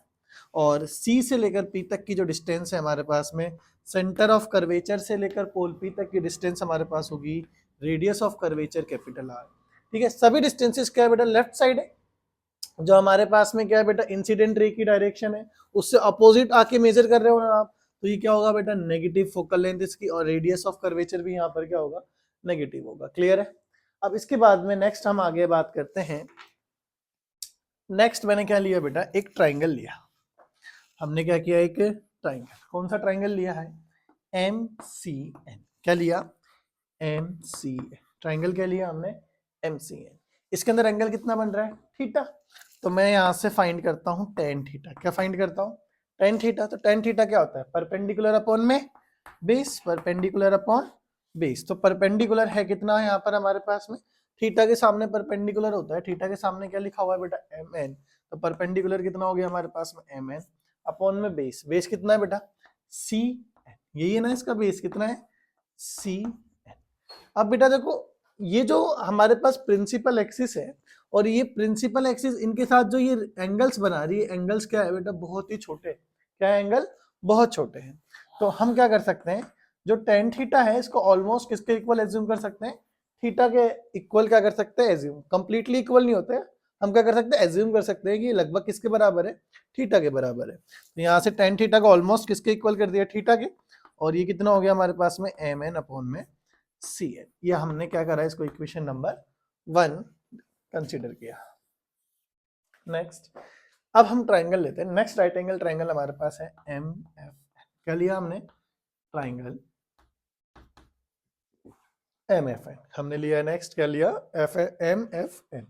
और सी से लेकर पी तक की जो डिस्टेंस है हमारे पास में, सेंटर ऑफ कर्वेचर से लेकर पोल पी तक की डिस्टेंस हमारे पास होगी radius of curvature capital are. ठीक है? सभी डिस्टेंसेस क्या है बेटा? लेफ्ट साइड है। जो हमारे पास में क्या है बेटा? इंसिडेंट रे की डायरेक्शन है, उससे अपोजिट आके मेजर कर रहे हो ना आप, तो ये क्या होगा बेटा? नेगेटिव फोकल लेंथ इसकी। और रेडियस ऑफ कर्वेचर भी यहाँ पर क्या होगा? नेगेटिव होगा। क्लियर है? अब इसके बाद में नेक्स्ट हम आगे बात करते हैं। नेक्स्ट मैंने क्या लिया बेटा? एक ट्राइंगल लिया। हमने क्या किया? एक ट्राइंगल। कौन सा ट्राइंगल लिया है? MCN। क्या लिया? MCN। ट्राइंगल क्या लिया हमने? MCN। इसके अंदर एंगल कितना बन रहा है? थीटा। तो मैं यहां से फाइंड करता हूं टेन थीटा। क्या फाइंड करता हूं? Tan theta. तो टेन थीटा क्या होता है? परपेंडिकुलर अपॉन में बेस। Perpendicular upon base. तो परपेंडिकुलर है कितना है यहाँ पर हमारे पास में? थीटा के सामने परपेंडिकुलर होता है। थीटा के सामने क्या लिखा हुआ है बेटा? MN। तो परपेंडिकुलर कितना हो गया हमारे पास में? MN अपॉन में बेस। बेस कितना है बेटा? CN। यही है ना इसका बेस? कितना है? CN। अब बेटा देखो ये जो हमारे पास प्रिंसिपल एक्सिस है और ये प्रिंसिपल एक्सिस, इनके साथ जो ये एंगल्स बना रही है, एंगल्स क्या है बेटा? बहुत ही छोटे। क्या है? एंगल बहुत छोटे हैं। तो हम क्या कर सकते हैं? जो टेन थीटा है इसको ऑलमोस्ट किसके इक्वल एज्यूम कर सकते हैं? थीटा के इक्वल क्या कर सकते हैं? एज्यूम। कंप्लीटली इक्वल नहीं होते, हम क्या कर सकते हैं? एज्यूम कर सकते हैं कि लगभग किसके बराबर है? थीटा के बराबर है। तो यहाँ से टेन थीटा को ऑलमोस्ट किसके इक्वल कर दिया? थीटा के। और ये कितना हो गया हमारे पास में? MN अपॉन में CN। ये हमने क्या करा? इसको इक्वेशन नंबर 1 कंसीडर किया। नेक्स्ट अब हम ट्राइंगल लेते हैं। नेक्स्ट राइट एंगल ट्राइंगल हमारे पास है MFN। क्या लिया हमने? ट्राइंगल MFN हमने लिया। नेक्स्ट क्या लिया? MFN।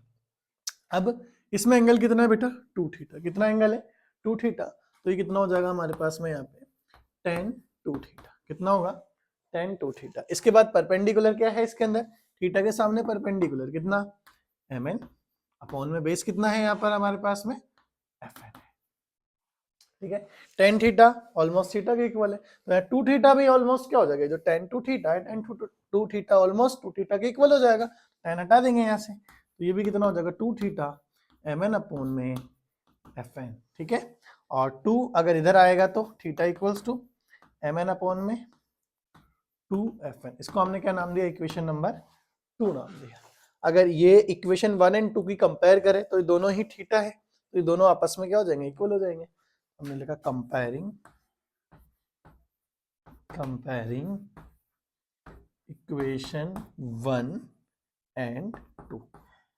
अब इसमें एंगल कितना है बेटा? 2 थीटा। कितना एंगल है? 2 थीटा। तो ये कितना हो जाएगा हमारे पास में यहाँ पे? tan 2 theta. कितना होगा? tan 2 theta. इसके बाद परपेंडिकुलर क्या है इसके अंदर? थीटा के सामने परपेंडिकुलर कितना? MN अपॉन में बेस कितना है यहाँ पर हमारे पास में? FN है। ठीक है? tan थीटा ऑलमोस्ट थीटा के इक्वल है, तो 2 थीटा भी ऑलमोस्ट क्या हो जाएगा? जो tan 2 थीटा है, tan 2 थीटा ऑलमोस्ट 2 थीटा के इक्वल हो जाएगा। tan हटा देंगे यहाँ से, तो ये भी कितना हो जाएगा? 2 थीटा MN अपॉन में FN। ठीक है? और 2 अगर इधर आएगा तो theta equals to MN upon में 2FN। इसको हमने क्या नाम दिया? इक्वेशन नंबर 2 नाम दिया। अगर ये इक्वेशन 1 एंड 2 की कंपेयर करें तो ये दोनों ही थीटा है, तो ये दोनों आपस में क्या हो जाएंगे? इक्वल हो जाएंगे। हमने लिखा कंपेयरिंग इक्वेशन 1 एंड 2।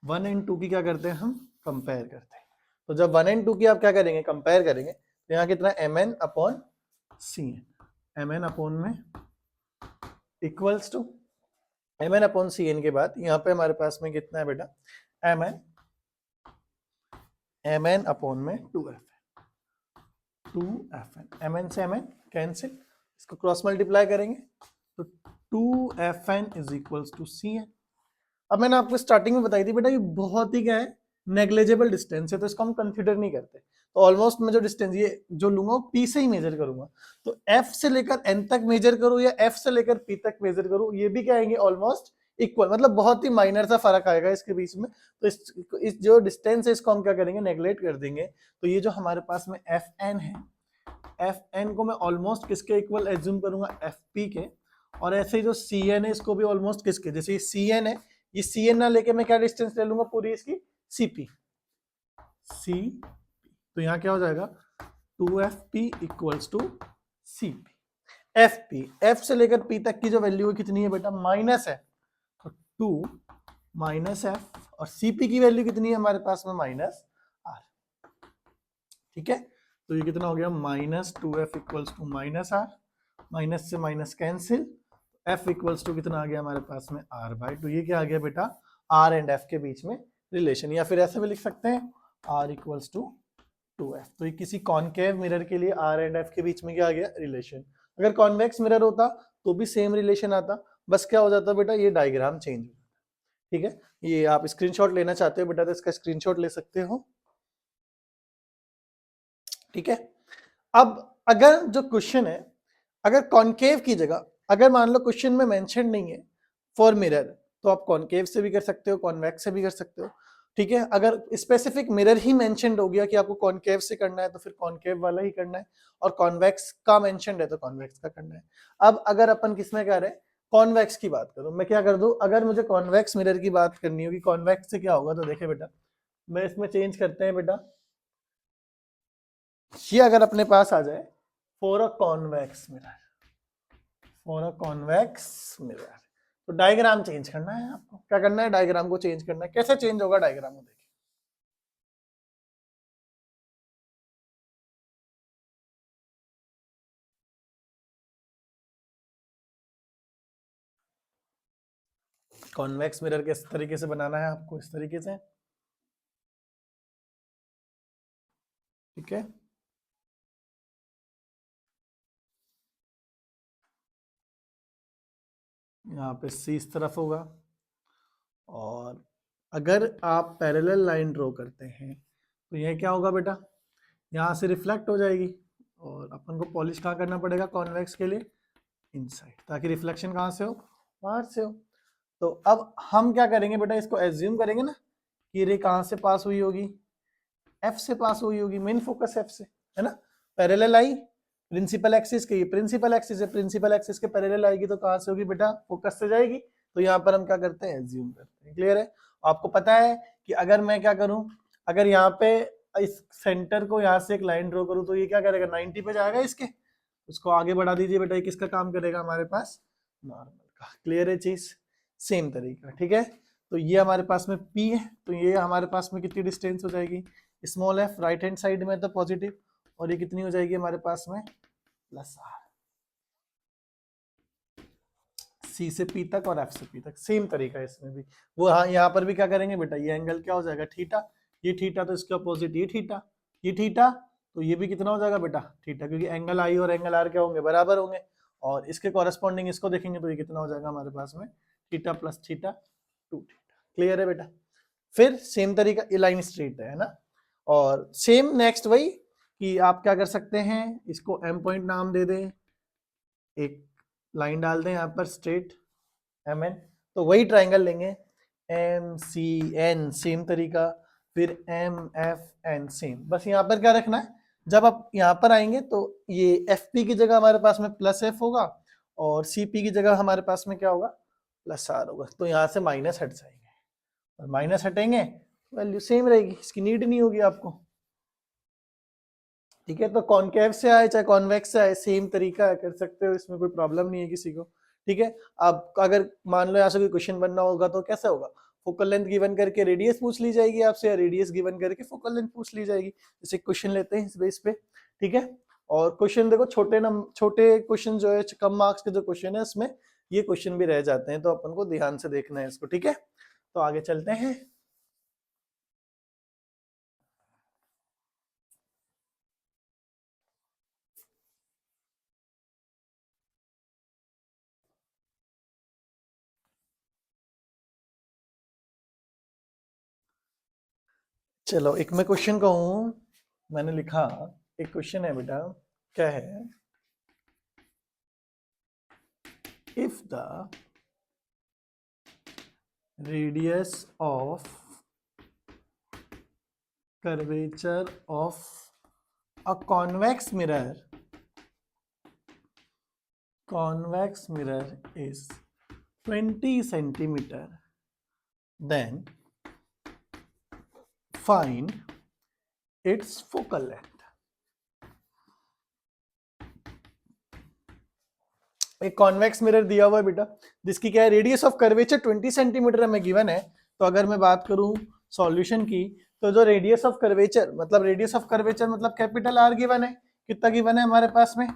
1 एंड 2 की क्या करते हैं? हम कंपेयर करते हैं। तो जब 1 एंड 2 की आप क्या करेंगे? कंपेयर करेंगे, तो यहाँ कितना? MN upon C N, M N upon में equals to M N upon C N के बाद यहाँ पे हमारे पास में कितना है बेटा, एम एन अपॉन में 2f n, एम एन से एम एन कैंसिल, इसको क्रॉस मल्टीप्लाई करेंगे तो 2fn is equals to C N. अब मैंने आपको स्टार्टिंग में बताई थी बेटा ये बहुत ही क्या है, नेग्लेजेबल डिस्टेंस है, तो इसको हम कंसीडर नहीं करते। तो ऑलमोस्ट मैं जो डिस्टेंस ये जो लूंगा वो p से ही मेजर करूंगा, तो f से लेकर n तक मेजर करूं या f से लेकर p तक मेजर करूं, ये भी क्या आएंगे ऑलमोस्ट इक्वल, मतलब बहुत ही माइनर सा फर्क आएगा इसके बीच में। तो इस जो डिस्टेंस है इसको हम क्या करेंगे, नेग्लेक्ट कर देंगे। तो ये जो हमारे पास में fn है, fn को मैं ऑलमोस्ट किसके इक्वल एज्यूम करूंगा, fp के। और ऐसे ही जो cn है इसको भी ऑलमोस्ट किसके, जैसे ये cn है, ये cn ना लेके मैं क्या डिस्टेंस ले लूंगा पूरी इसकी, cp। तो यहाँ क्या हो जाएगा 2fp equals to cp। fp, f से लेकर p तक की जो वैल्यू है कितनी है बेटा, माइनस है, तो 2 माइनस f, और cp की वैल्यू कितनी है हमारे पास में, माइनस r। ठीक है, तो ये कितना हो गया, minus 2f equals to minus r, minus से minus cancel, f equals to कितना आ गया हमारे पास में r बाई 2। ये क्या आ गया बेटा, r एंड f के बीच में रिलेशन, या फिर ऐसे भी लिख सकते हैं r इक्वल्स टू 2f। तो ये किसी कॉनकेव मिरर के लिए r एंड f के बीच में क्या आ गया, रिलेशन। अगर कॉन्वेक्स मिरर होता तो भी सेम रिलेशन आता, बस क्या हो जाता बेटा, ये डायग्राम चेंज हो जाता। ठीक है, ये आप स्क्रीनशॉट लेना चाहते हो बेटा तो इसका स्क्रीनशॉट ले सकते हो। ठीक है, अब अगर जो क्वेश्चन है, अगर कॉनकेव की जगह, अगर मान लो क्वेश्चन में मेंशन नहीं है फॉर मिरर, तो आप कॉनकेव से भी कर सकते हो, कॉन्वेक्स से भी कर सकते हो। ठीक है, अगर स्पेसिफिक मिरर ही मेंशनड हो गया कि आपको कॉनकेव से करना है तो फिर कॉनकेव वाला ही करना है, और कॉन्वेक्स का मेंशनड है तो कॉन्वेक्स का करना है। अब अगर अपन किसमें कह रहे हैं, कॉन्वेक्स की बात करूं, मैं क्या कर दूं, अगर मुझे कॉन्वेक्स मिरर की बात करनी होगी, कॉन्वेक्स से क्या होगा, तो देखे बेटा मैं इसमें चेंज करते हैं बेटा, ये अगर अपने पास आ जाए for a convex mirror, for a convex mirror, तो डायग्राम चेंज करना है आपको। क्या करना है, डायग्राम को चेंज करना है। कैसे चेंज होगा डायग्राम को, देखिए कॉन्वेक्स मिरर किस तरीके से बनाना है आपको, इस तरीके से। ठीक है, यहाँ पे C इस तरफ होगा, और अगर आप पैरेलल लाइन ड्रॉ करते हैं तो यह क्या होगा बेटा, यहाँ से रिफ्लेक्ट हो जाएगी, और अपन को पॉलिश कहाँ करना पड़ेगा कॉन्वेक्स के लिए, इनसाइड, ताकि रिफ्लेक्शन कहाँ से हो, बाहर से हो। तो अब हम क्या करेंगे बेटा, इसको एज्यूम करेंगे ना कि रे कहाँ से पास हुई होगी, F से पास हुई होगी, मेन फोकस F से है ना, पैरेलल आई प्रिंसिपल एक्सिस के, ये प्रिंसिपल एक्सिस है, प्रिंसिपल एक्सिस के पैरेलल आएगी तो कहाँ से होगी बेटा, फोकस से जाएगी। तो यहाँ पर हम क्या करते हैं, एज्यूम करते हैं। क्लियर है, आपको पता है कि अगर मैं क्या करूं, अगर यहाँ पे इस सेंटर को यहाँ से एक लाइन ड्रॉ करूं तो ये क्या करेगा, 90 पे जाएगा इसके, उसको आगे बढ़ा दीजिए बेटा, ये किसका काम करेगा हमारे पास, नॉर्मल का। क्लियर है चीज, सेम तरीका। ठीक है, तो ये हमारे पास में P है, तो ये हमारे पास में कितनी डिस्टेंस हो जाएगी, small f, right hand side में तो पॉजिटिव, और ये कितनी हो जाएगी हमारे पास में, प्लस r। C से P तक और F से P तक सेम तरीका है इसमें भी। वो हाँ, यहाँ पर भी क्या करेंगे बेटा, ये एंगल क्या हो जाएगा, थीटा, ये थीटा तो इसके अपोजिट ये थीटा, ये थीटा, तो ये भी कितना हो जाएगा बेटा, थीटा, क्योंकि एंगल I और एंगल R क्या होंगे, बराबर होंगे, और इसके कॉरेस्पॉन्डिंग इसको देखेंगे तो ये कितना हो जाएगा हमारे पास में, theta plus theta 2 theta. Clear है बेटा, फिर सेम तरीका, ये लाइन स्ट्रेट है ना, और सेम नेक्स्ट वही कि आप क्या कर सकते हैं, इसको M पॉइंट नाम दे दें, एक लाइन डाल दें यहाँ पर स्ट्रेट MN, तो वही ट्राइंगल लेंगे MCN, सेम तरीका, फिर MFN सेम। बस यहाँ पर क्या रखना है, जब आप यहाँ पर आएंगे तो ये FP की जगह हमारे पास में प्लस F होगा, और CP की जगह हमारे पास में क्या होगा, प्लस R होगा। तो यहाँ से माइनस हट जाएंगे, और माइनस हटेंगे वैल्यू सेम रहेगी, इसकी नीड नहीं होगी आपको। ठीक है, तो कॉनकेव से आए चाहे कॉन्वेक्स से आए सेम तरीका है, कर सकते हो, इसमें कोई प्रॉब्लम नहीं है किसी को। ठीक है, अब अगर मान लो यहाँ से कोई क्वेश्चन बनना होगा तो कैसे होगा, फोकल लेंथ गिवन करके रेडियस पूछ ली जाएगी आपसे, या रेडियस गिवन करके फोकल लेंथ पूछ ली जाएगी। जैसे क्वेश्चन लेते हैं इस बेस पे। ठीक है, और क्वेश्चन देखो छोटे क्वेश्चन जो है कम मार्क्स के जो क्वेश्चन है उसमें ये क्वेश्चन भी रह जाते हैं, तो अपन को ध्यान से देखना है इसको, ठीक है। तो आगे चलते हैं। चलो एक मैं क्वेश्चन कहूं, मैंने लिखा एक क्वेश्चन है बेटा, क्या है, if the radius of curvature of a convex mirror is 20 centimeter, then find its focal length। एक कॉन्वेक्स मिरर दिया हुआ है बेटा, जिसकी क्या है, रेडियस ऑफ कर्वेचर 20 सेंटीमीटर हमें गिवन है। तो अगर मैं बात करूं सॉल्यूशन की, तो जो रेडियस ऑफ कर्वेचर मतलब कैपिटल आर गिवन है, कितना गिवन है हमारे पास में,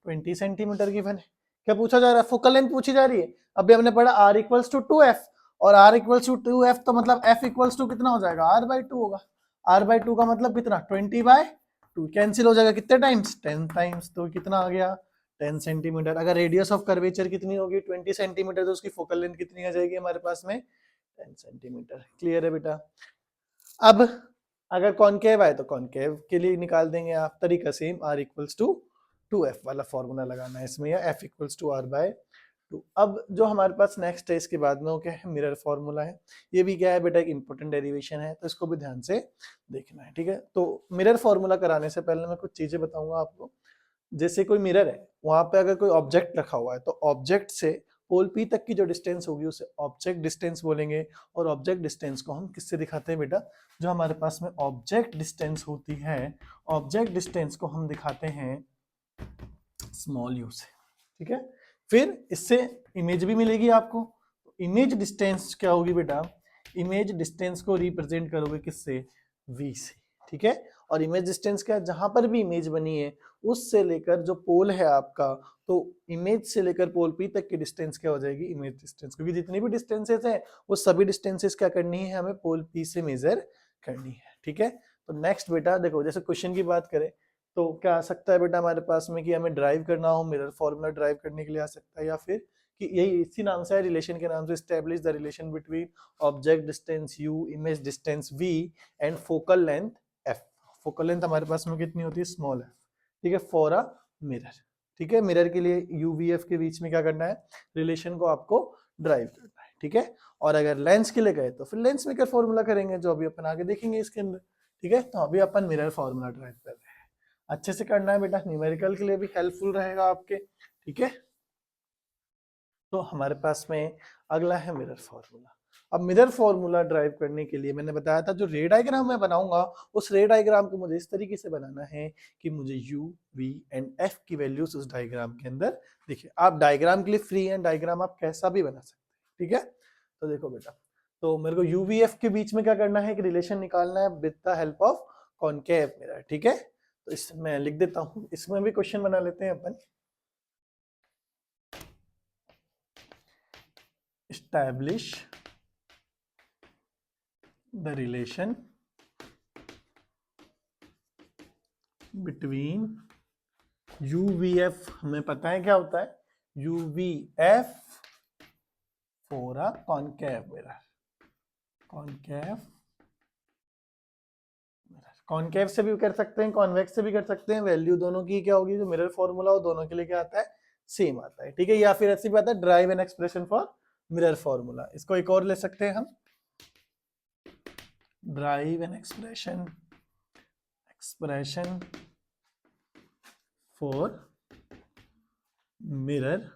20 सेंटीमीटर गिवन है। क्या पूछा जा रहा है, फोकल लेंथ पूछी जा रही है। अभी हमने पढ़ा आर इक्वल्स टू 2f, और आर इक्वल्स टू 2f तो मतलब f इक्वल्स टू कितना हो जाएगा, r/2 होगा। r/2 का मतलब कितना, 20/2, कैंसिल हो जाएगा कितने टाइम्स, 10 टाइम्स, तो कितना आ गया 10 सेंटीमीटर। अगर रेडियस ऑफ कर्वेचर कितनी होगी 20 सेंटीमीटर, तो उसकी फोकल लेंथ कितनी आ जाएगी हमारे पास में, 10 सेंटीमीटर। क्लियर है बेटा। अब अगर कॉनकेव आए तो कॉनकेव के लिए निकाल देंगे आप, तरीका same, r equals to 2f वाला फॉर्मूला लगाना है इसमें, या f इक्वल्स टू r/2। अब जो हमारे पास नेक्स्ट है इसके बाद में वो क्या है, मिरर फॉर्मूला है। ये भी क्या है बेटा, एक इंपॉर्टेंट डेरिवेशन है, तो इसको भी ध्यान से देखना है, ठीक है। तो मिरर फॉर्मूला कराने से पहले मैं कुछ चीजें बताऊंगा आपको। जैसे कोई मिरर है, वहां पे अगर कोई ऑब्जेक्ट रखा हुआ है, तो ऑब्जेक्ट से पोल पी तक की जो डिस्टेंस होगी उसे ऑब्जेक्ट डिस्टेंस बोलेंगे। और ऑब्जेक्ट डिस्टेंस को हम किससे दिखाते हैं बेटा, जो हमारे पास में ऑब्जेक्ट डिस्टेंस होती है, ऑब्जेक्ट डिस्टेंस को हम दिखाते हैं स्मॉल यू से, ठीक है। फिर इससे इमेज भी मिलेगी आपको। इमेज डिस्टेंस क्या होगी बेटा, इमेज डिस्टेंस को रिप्रेजेंट करोगे किससे, v से, ठीक है। और इमेज डिस्टेंस क्या है, जहां पर भी इमेज बनी है उससे लेकर जो पोल है आपका, तो इमेज से लेकर पोल पी तक की डिस्टेंस क्या हो जाएगी, इमेज डिस्टेंस। क्योंकि जितनी भी डिस्टेंसेस है वो सभी डिस्टेंसेस क्या करनी है, हमें पोल पी से मेजर करनी है, ठीक है। तो नेक्स्ट बेटा देखो, जैसे क्वेश्चन की बात करें तो क्या आ सकता है बेटा हमारे पास में, कि हमें ड्राइव करना हो, मिरर फॉर्मूला ड्राइव करने के लिए आ सकता है, या फिर कि यही इसी नाम से है, रिलेशन के नाम से, establish the relation between object distance u, image distance v and focal length f। Focal length हमारे पास में कितनी होती है, स्मॉल f, ठीक है, फॉर अ मिरर, ठीक है। मिरर के लिए u v f के बीच में क्या करना है, रिलेशन को आपको ड्राइव करना है, ठीक है। और अगर लेंस के लिए गए तो फिर लेंस मेकर फॉर्मूला करेंगे, जो अभी अपन आगे देखेंगे इसके अंदर, ठीक है। तो अभी अपन मिरर फॉर्मूला ड्राइव कर रहे हैं, अच्छे से करना है बेटा, न्यूमेरिकल के लिए भी हेल्पफुल रहेगा आपके, ठीक है। तो हमारे पास में अगला है मिरर फॉर्मूला। अब मिरर फॉर्मूला ड्राइव करने के लिए मैंने बताया था, जो रे डायग्राम मैं बनाऊंगा उस रे डायग्राम को मुझे इस तरीके से बनाना है कि मुझे u, v एंड f की वैल्यूज उस डायग्राम के अंदर देखिए। आप डायग्राम के लिए फ्री हैं, डायग्राम आप कैसा भी बना सकते हैं, ठीक है। तो देखो बेटा, तो मेरे को u, v, f के बीच में क्या करना है, एक रिलेशन निकालना है with the help of concave mirror, ठीक है। तो इसमें लिख देता हूं, इसमें भी क्वेश्चन बना लेते हैं अपन। establish the relation between UVF, हमें पता है क्या होता है UVF for a concave mirror, concave concave से भी कर सकते हैं, कॉन्वेक्स से भी कर सकते हैं, वैल्यू दोनों की क्या होगी, जो मिरर फॉर्मूला हो दोनों के लिए क्या आता है, सेम आता है, ठीक है। या फिर ऐसी बात है, drive an expression for mirror formula, इसको एक और ले सकते हैं हम, drive an expression for mirror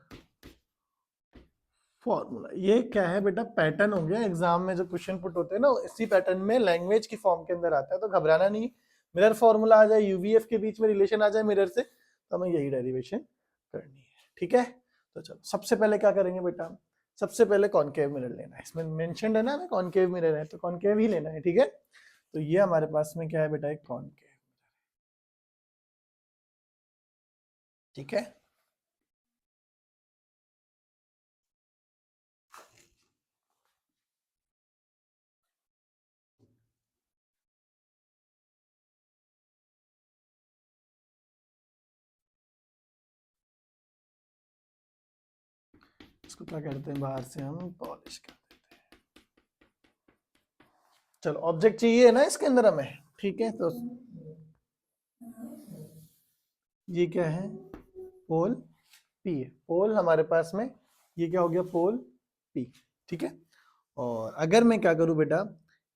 formula. ये क्या है बेटा, पैटर्न हो गया, एग्जाम में जो क्वेश्चन पुट होते हैं ना इसी पैटर्न में लैंग्वेज की फॉर्म के अंदर आता है, तो घबराना नहीं। मिरर फॉर्मूला आ जाए, यूवीएफ के बीच में रिलेशन आ जाए मिरर से, तो हमें यही डेरिवेशन करनी है, ठीक है। तो चलो सबसे पहले क्या करेंगे बेटा, सबसे पहले कॉनकेव मिरर लेना है, इसमें मेंशन्ड है ना हमें कॉनकेव मिरर है, तो कॉनकेव ही लेना है, ठीक है। तो ये हमारे पास में क्या है बेटा, एक कॉनकेव, ठीक है। इसको क्या करते हैं, बाहर से हम पॉलिश कर देते हैं। चलो ऑब्जेक्ट चाहिए ना इसके अंदर हमें, ठीक है। तो ये क्या है, पोल पी है, पोल हमारे पास में, ये क्या हो गया, पोल पी, ठीक है। और अगर मैं क्या करूं बेटा,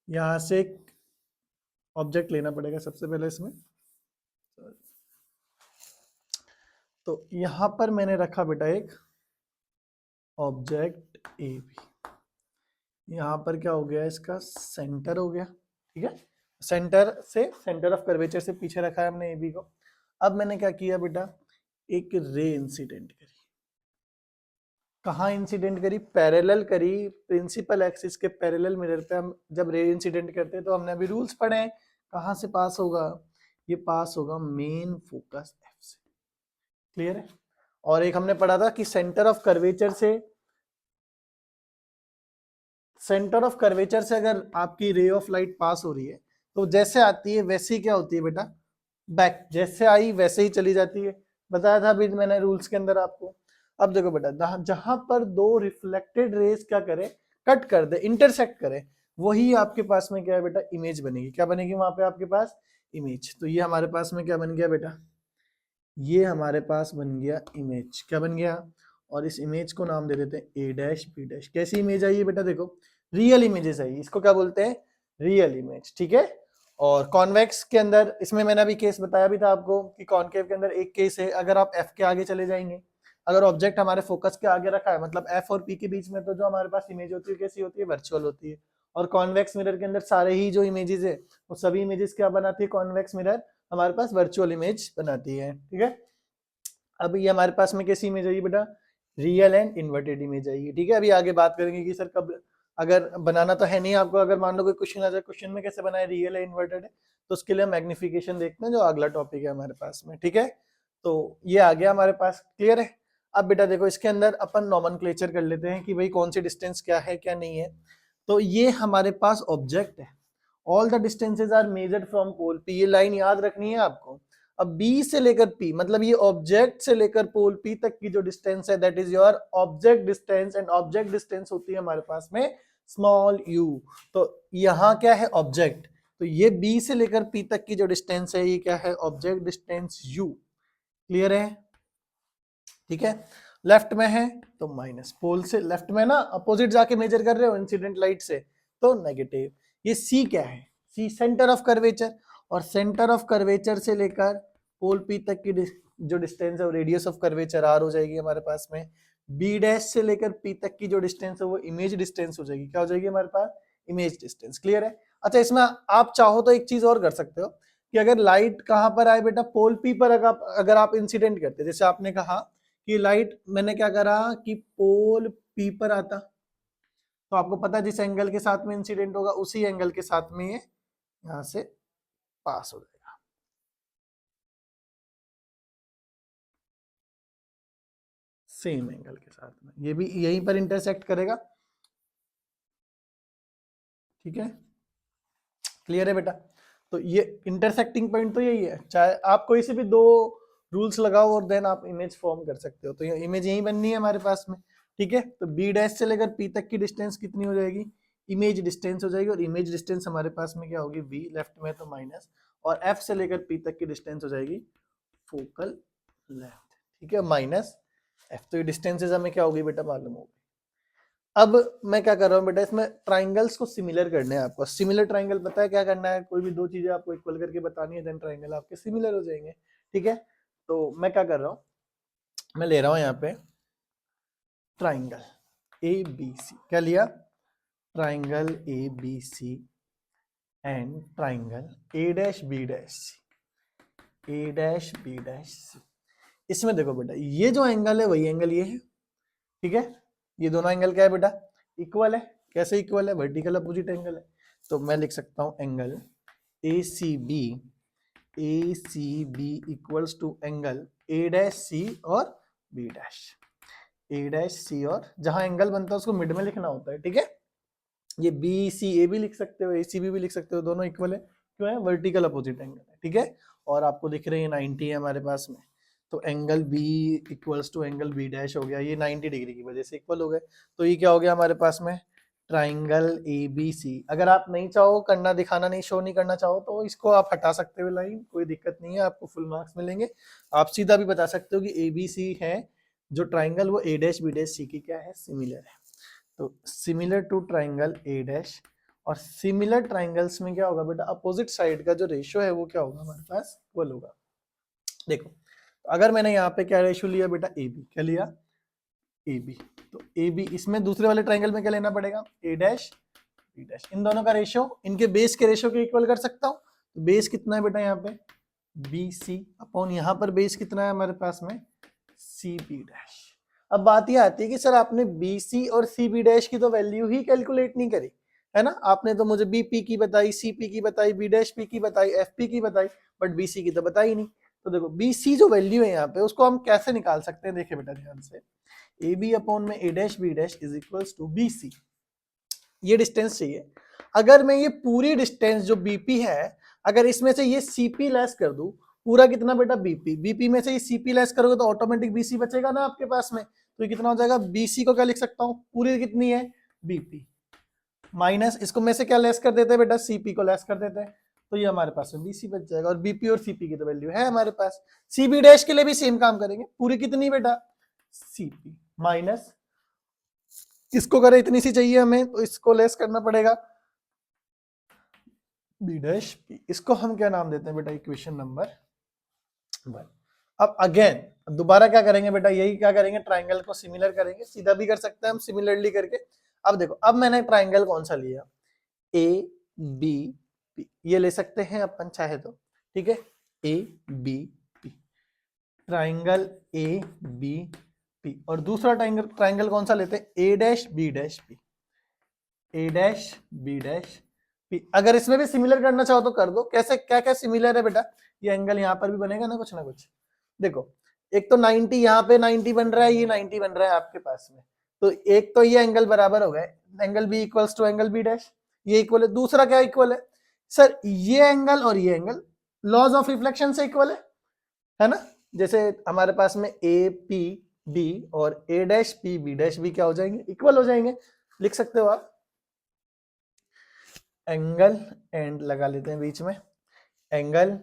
यहां से एक ऑब्जेक्ट लेना पड़ेगा सबसे पहले इसमें। तो यहां पर मैंने रखा बेटा एक ऑब्जेक्ट ए बी, यहां पर क्या हो गया, इसका सेंटर हो गया, ठीक है। सेंटर से, सेंटर ऑफ कर्वेचर से पीछे रखा है हमने ए बी को। अब मैंने क्या किया बेटा, एक रे इंसिडेंट करी। कहाँ इंसिडेंट करी, पैरेलल करी, प्रिंसिपल एक्सिस के पैरेलल मिरर पे। हम जब रे इंसिडेंट करते हैं तो हमने अभी रूल्स पढ़े हैं, कहाँ से पास होगा, ये पास होगा मेन फोकस एफ से, क्लियर है। और एक हमने पढ़ा था कि सेंटर ऑफ कर्वेचर से, सेंटर ऑफ कर्वेचर से अगर आपकी रे ऑफ लाइट पास हो रही है तो जैसे आती है वैसे ही क्या होती है बेटा, बैक, जैसे आई वैसे ही चली जाती है। बताया था अभी मैंने रूल्स के अंदर आपको। अब देखो बेटा, जहां पर दो रिफ्लेक्टेड रेज क्या करे, कट कर दे, इंटरसेक्ट करे, वही आपके पास में क्या है बेटा, इमेज बनेगी। क्या बनेगी वहां पे आपके पास, इमेज। तो ये हमारे पास में क्या बन गया बेटा, ये हमारे पास बन गया इमेज। क्या बन गया, और इस इमेज को नाम दे देते हैं ए डैश बी डैश। कैसी इमेज आई है बेटा, देखो रियल इमेजेस आई, इसको क्या बोलते हैं, रियल इमेज, ठीक है। और कॉन्वेक्स के अंदर, इसमें मैंने अभी केस बताया भी था आपको कि कॉनकेव के अंदर एक केस है, अगर आप एफ के आगे चले जाएंगे, अगर ऑब्जेक्ट हमारे फोकस के आगे रखा है, मतलब एफ और पी के बीच में, तो जो हमारे पास इमेज होती है कैसी होती है, वर्चुअल होती है। और कॉन्वेक्स मिरर के अंदर सारे ही जो इमेजेस है वो सभी इमेजेस क्या बनाती है, कॉन्वेक्स मिरर हमारे पास वर्चुअल इमेज बनाती है, ठीक है। अब ये हमारे पास में कैसी इमेज आएगी बेटा, रियल एंड इन्वर्टेड इमेज आएगी, ठीक है। अभी आगे बात करेंगे कि सर कब, अगर बनाना तो है नहीं आपको, अगर मान लो कोई क्वेश्चन आ जाए, क्वेश्चन में कैसे बनाए, रियल है इन्वर्टेड है, तो उसके लिए मैग्निफिकेशन देखते हैं, जो अगला टॉपिक है हमारे पास में, ठीक है। तो ये आ गया हमारे पास, क्लियर है। अब बेटा देखो, इसके अंदर अपन नॉमेनक्लेचर कर लेते हैं कि भाई कौन सी डिस्टेंस क्या है क्या नहीं है। तो ये हमारे पास ऑब्जेक्ट है, all the distances are measured from pole P, ये लाइन याद रखनी है आपको। अब B से लेकर P, मतलब ये ऑब्जेक्ट से लेकर पोल P तक की जो डिस्टेंस है, that is your object distance. And object distance होती है हमारे पास में स्मॉल u। तो यहाँ क्या है, ऑब्जेक्ट, तो ये B से लेकर P तक की जो डिस्टेंस है, ये क्या है, ऑब्जेक्ट डिस्टेंस u, क्लियर है, ठीक है। लेफ्ट में है तो माइनस, पोल से लेफ्ट में ना अपोजिट जाके मेजर कर रहे हो इंसिडेंट लाइट से, तो नेगेटिव। ये C क्या है, C सेंटर ऑफ कर्वेचर, और सेंटर ऑफ कर्वेचर से लेकर पोल P तक की जो डिस्टेंस है वो रेडियस ऑफ कर्वेचर R हो जाएगी हमारे पास में। B डैश से लेकर P तक की जो डिस्टेंस है वो इमेज डिस्टेंस हो जाएगी। क्या हो जाएगी हमारे पास, इमेज डिस्टेंस, क्लियर है। अच्छा, इसमें आप चाहो तो एक चीज और कर सकते हो कि अगर लाइट कहां पर आए बेटा, पोल P पर अगर आप इंसिडेंट करते, जैसे आपने कहा कि लाइट, मैंने क्या करा कि पोल P पर आता, तो आपको पता है जिस एंगल के साथ में इंसिडेंट होगा उसी एंगल के साथ में ये यहां से पास हो जाएगा, सेम एंगल के साथ में, ये भी यहीं पर इंटरसेक्ट करेगा, ठीक है, क्लियर है बेटा। तो ये इंटरसेक्टिंग पॉइंट तो यही है, चाहे आप कोई से भी दो रूल्स लगाओ और देन आप इमेज फॉर्म कर सकते हो। तो ये इमेज यही बननी है हमारे पास में, ठीक है। तो बी डैश से लेकर पी तक की डिस्टेंस कितनी हो जाएगी, इमेज डिस्टेंस हो जाएगी। और इमेज डिस्टेंस हमारे पास में क्या होगी, वी, लेफ्ट में तो माइनस, और एफ से लेकर पी तक की डिस्टेंस हो जाएगी फोकल लेंथ, ठीक है, माइनस एफ। तो ये डिस्टेंसेज हमें क्या होगी बेटा, मालूम होगी। अब मैं क्या कर रहा हूँ बेटा, इसमें ट्राइंगल्स को सिमिलर करने हैं आपको। सिमिलर ट्राइंगल पता है क्या करना है, कोई भी दो चीजें आपको इक्वल करके बतानी है, देन ट्राइंगल आपके सिमिलर हो जाएंगे, ठीक है। तो मैं क्या कर रहा हूँ, मैं ले रहा हूँ यहाँ पे ट्राइंगल ए बी सी। क्या लिया, triangle A B C and triangle A dash B dash C, A dash B dash C. इसमें देखो बेटा, ये जो एंगल है वही एंगल ये है, ठीक है। ये दोनों एंगल क्या है बेटा, इक्वल है। कैसे इक्वल है, वर्टिकल अपोजिट एंगल है। तो मैं लिख सकता हूं angle A C B equals to angle A dash C और B dash, A dash C, और जहां एंगल बनता है उसको मिड में लिखना होता है, ठीक है। ये बी सी ए भी लिख सकते हो, ए सी बी भी लिख सकते हो, दोनों इक्वल है, क्यों है, वर्टिकल अपोजिट एंगल है, ठीक है। और आपको दिख रहे हैं 90 है हमारे पास में, तो angle B equals to angle B dash हो गया, ये 90 डिग्री की वजह से इक्वल हो गए। तो ये क्या हो गया हमारे पास में, ट्राइंगल ए बी सी। अगर आप नहीं चाहो करना, दिखाना नहीं, शो नहीं करना चाहो, तो इसको आप हटा सकते हो लाइन, कोई दिक्कत नहीं है, आपको फुल मार्क्स मिलेंगे। आप सीधा भी बता सकते हो कि ए बी सी है जो ट्राइंगल, वो A dash B dash C की क्या है, सिमिलर है। तो similar to triangle A dash, और सिमिलर ट्राइंगल्स में क्या होगा बेटा, अपोजिट साइड का जो रेशियो है वो क्या होगा हमारे पास, इक्वल होगा। देखो अगर मैंने यहाँ पे क्या रेशियो लिया बेटा, ए बी, क्या लिया, ए बी, तो ए बी, इसमें दूसरे वाले ट्राइंगल में क्या लेना पड़ेगा, ए डैश बी डैश, इन दोनों का रेशियो इनके बेस के रेशियो के इक्वल कर सकता हूँ। तो बेस कितना है बेटा यहाँ पे, बी सी, अपॉन यहाँ पर बेस कितना है हमारे पास में, सी बी डैश। अब बात ये आती है कि सर आपने बी सी और सी बी डैश की तो वैल्यू ही कैलकुलेट नहीं करी है ना, आपने तो मुझे बी पी की बताई, सी पी की बताई, बी डैश पी की बताई, एफ पी की बताई, बट बी सी की तो बताई नहीं। तो देखो बी सी जो वैल्यू है यहाँ पे, उसको हम कैसे निकाल सकते हैं, देखिए बेटा ध्यान से, ए बी अपॉन में A dash B dash is equals to B C, ये डिस्टेंस चाहिए। अगर मैं ये पूरी डिस्टेंस जो बीपी है, अगर इसमें से ये सीपी लेस कर दूं, पूरा कितना बेटा बीपी, बीपी में से ये सीपी लेस करोगे तो ऑटोमेटिक बीसी बचेगा ना आपके पास में, तो ये कितना हो जाएगा, बीसी को क्या लिख सकता हूँ, पूरी कितनी है बीपी, माइनस इसको में से क्या लेस कर देते हैं बेटा, सीपी को लेस कर देते हैं, तो ये हमारे पास में बीसी बच जाएगा। और बीपी और सीपी की तो वैल्यू है हमारे पास, सीबी डैश के लिए भी सेम काम करेंगे, पूरी कितनी बेटा, सीपी माइनस इसको करें, इतनी सी चाहिए हमें, तो इसको लेस करना पड़ेगा बी डैश पी। इसको हम क्या नाम देते हैं बेटा, इक्वेशन नंबर 1। अब अगेन दोबारा क्या करेंगे बेटा, यही क्या करेंगे, ट्राइंगल को सिमिलर करेंगे, सीधा भी कर सकते हैं हम सिमिलरली करके। अब देखो, अब मैंने ट्राइंगल कौन सा लिया, ए बी पी, ये ले सकते हैं अपन चाहे तो, ठीक है, A B P, triangle A B P. और दूसरा ट्राइंगल कौन सा लेते हैं, A dash B dash P, A dash B dash P. अगर इसमें भी सिमिलर करना चाहो तो कर दो, कैसे, क्या क्या सिमिलर है बेटा, ये एंगल यहाँ पर भी बनेगा ना कुछ। देखो एक तो 90 यहाँ पे 90 बन रहा है, ये 90 बन रहा है आपके पास में, तो एक तो ये एंगल बराबर हो गए, angle B equals to angle B dash, ये इक्वल है। दूसरा क्या इक्वल है सर, ये एंगल और ये एंगल लॉज ऑफ रिफ्लेक्शन से इक्वल है ना, जैसे हमारे पास में ए पी बी और A dash P B dash भी क्या हो जाएंगे, इक्वल हो जाएंगे। लिख सकते हो आप एंगल एंड लगा लेते हैं बीच में, एंगल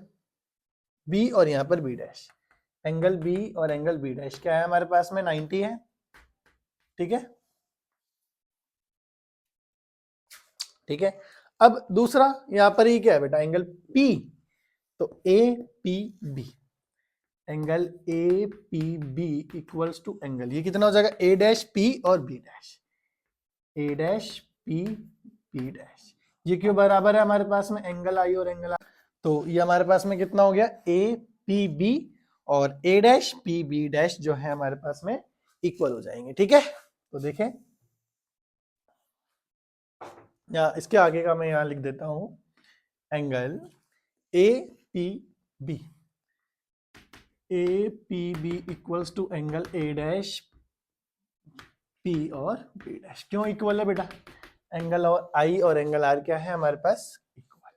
बी और यहां पर बी डैश, एंगल बी और एंगल बी डैश क्या है हमारे पास में, 90 है, ठीक है, ठीक है। अब दूसरा यहां पर ये क्या है बेटा, एंगल पी, तो A P B, angle A P B equals to angle, ये कितना हो जाएगा, ए डैश पी और B dash, A dash P B dash. ये क्यों बराबर है हमारे पास में, एंगल आई और एंगल आई, तो ये हमारे पास में कितना हो गया, ए पी बी और A dash P B dash जो है हमारे पास में इक्वल हो जाएंगे, ठीक है। तो देखें या इसके आगे का मैं यहां लिख देता हूं, angle A P B, A P B equals to angle A dash P और बी डैश। क्यों इक्वल है बेटा, एंगल और आई और एंगल आर क्या है हमारे पास, इक्वल,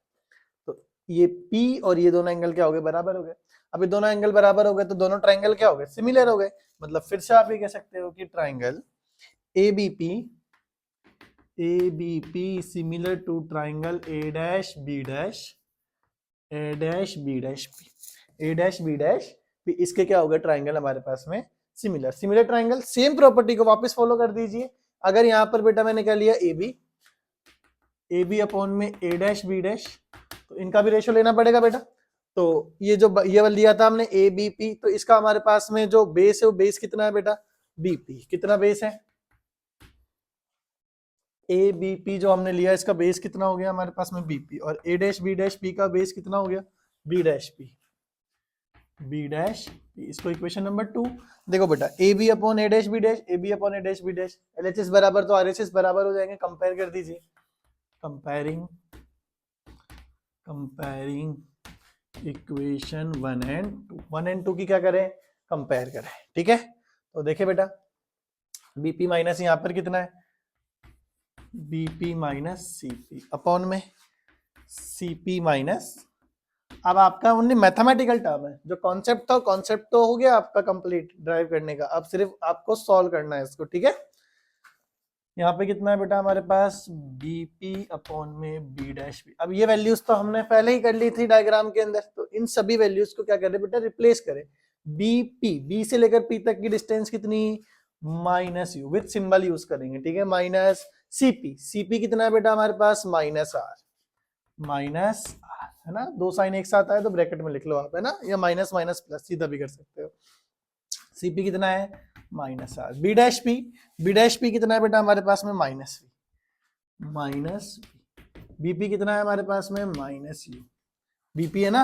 तो ये पी और ये दोनों एंगल क्या हो गए, बराबर हो गए। अब ये दोनों एंगल बराबर हो गए तो दोनों ट्राइंगल क्या हो गए, सिमिलर हो गए। मतलब फिर से आप ये कह सकते हो कि triangle A B P similar to triangle A dash B dash, A dash B dash P, A dash B dash P, इसके क्या हो गए ट्राइंगल हमारे पास में similar. Similar triangle same property को वापस फॉलो कर दीजिए। अगर यहाँ पर बेटा मैंने क्या लिया, ए बी अपॉन में ए डैश बी डैश, तो इनका भी रेशियो लेना पड़ेगा बेटा। तो ये जो ये लिया था हमने ए बी पी, तो इसका हमारे पास में जो बेस है वो बेस कितना है बेटा, बीपी, कितना बेस है, ए बी पी जो हमने लिया इसका बेस कितना हो गया हमारे पास में बीपी, और A dash B dash P का बेस कितना हो गया, B dash P, B dash P. इसको इक्वेशन नंबर 2 देखो बेटा, A B upon A dash B dash, A B upon A dash B dash, LHS बराबर तो आरएचएस बराबर हो जाएंगे, कंपेयर कर दीजिए, कंपेयरिंग इक्वेशन 1 एंड 2, 1 एंड 2 की क्या करें, कंपेयर करें, ठीक है। तो देखिए बेटा, बीपी माइनस यहाँ पर कितना है, बीपी माइनस सीपी अपॉन में सीपी माइनस, अब आपका ओनली मैथमेटिकल टर्म है, जो कॉन्सेप्ट था कॉन्सेप्ट तो हो गया आपका कंप्लीट ड्राइव करने का, अब सिर्फ आपको सॉल्व करना है इसको, ठीक है। यहाँ पे कितना है बेटा हमारे पास, बीपी अपॉन में बी डैश बी। अब ये वैल्यूज तो हमने पहले ही कर ली थी डायग्राम के अंदर, तो इन सभी वैल्यूज को क्या करें बेटा, रिप्लेस करें। बीपी, बी से लेकर पी तक की डिस्टेंस कितनी, minus you, with symbol use करेंगे, ठीक है। माइनस सीपी, सीपी कितना है बेटा हमारे पास, माइनस आर, माइनस आर, है ना, दो साइन एक साथ आए तो ब्रैकेट में लिख लो आप, है ना, या माइनस माइनस प्लस सीधा भी कर सकते हो। सीपी कितना है, minus R. B dash P, B dash P कितना है बेटा हमारे पास में, माइनस वी, माइनस बीपी कितना है हमारे पास में, माइनस यू, बीपी है ना,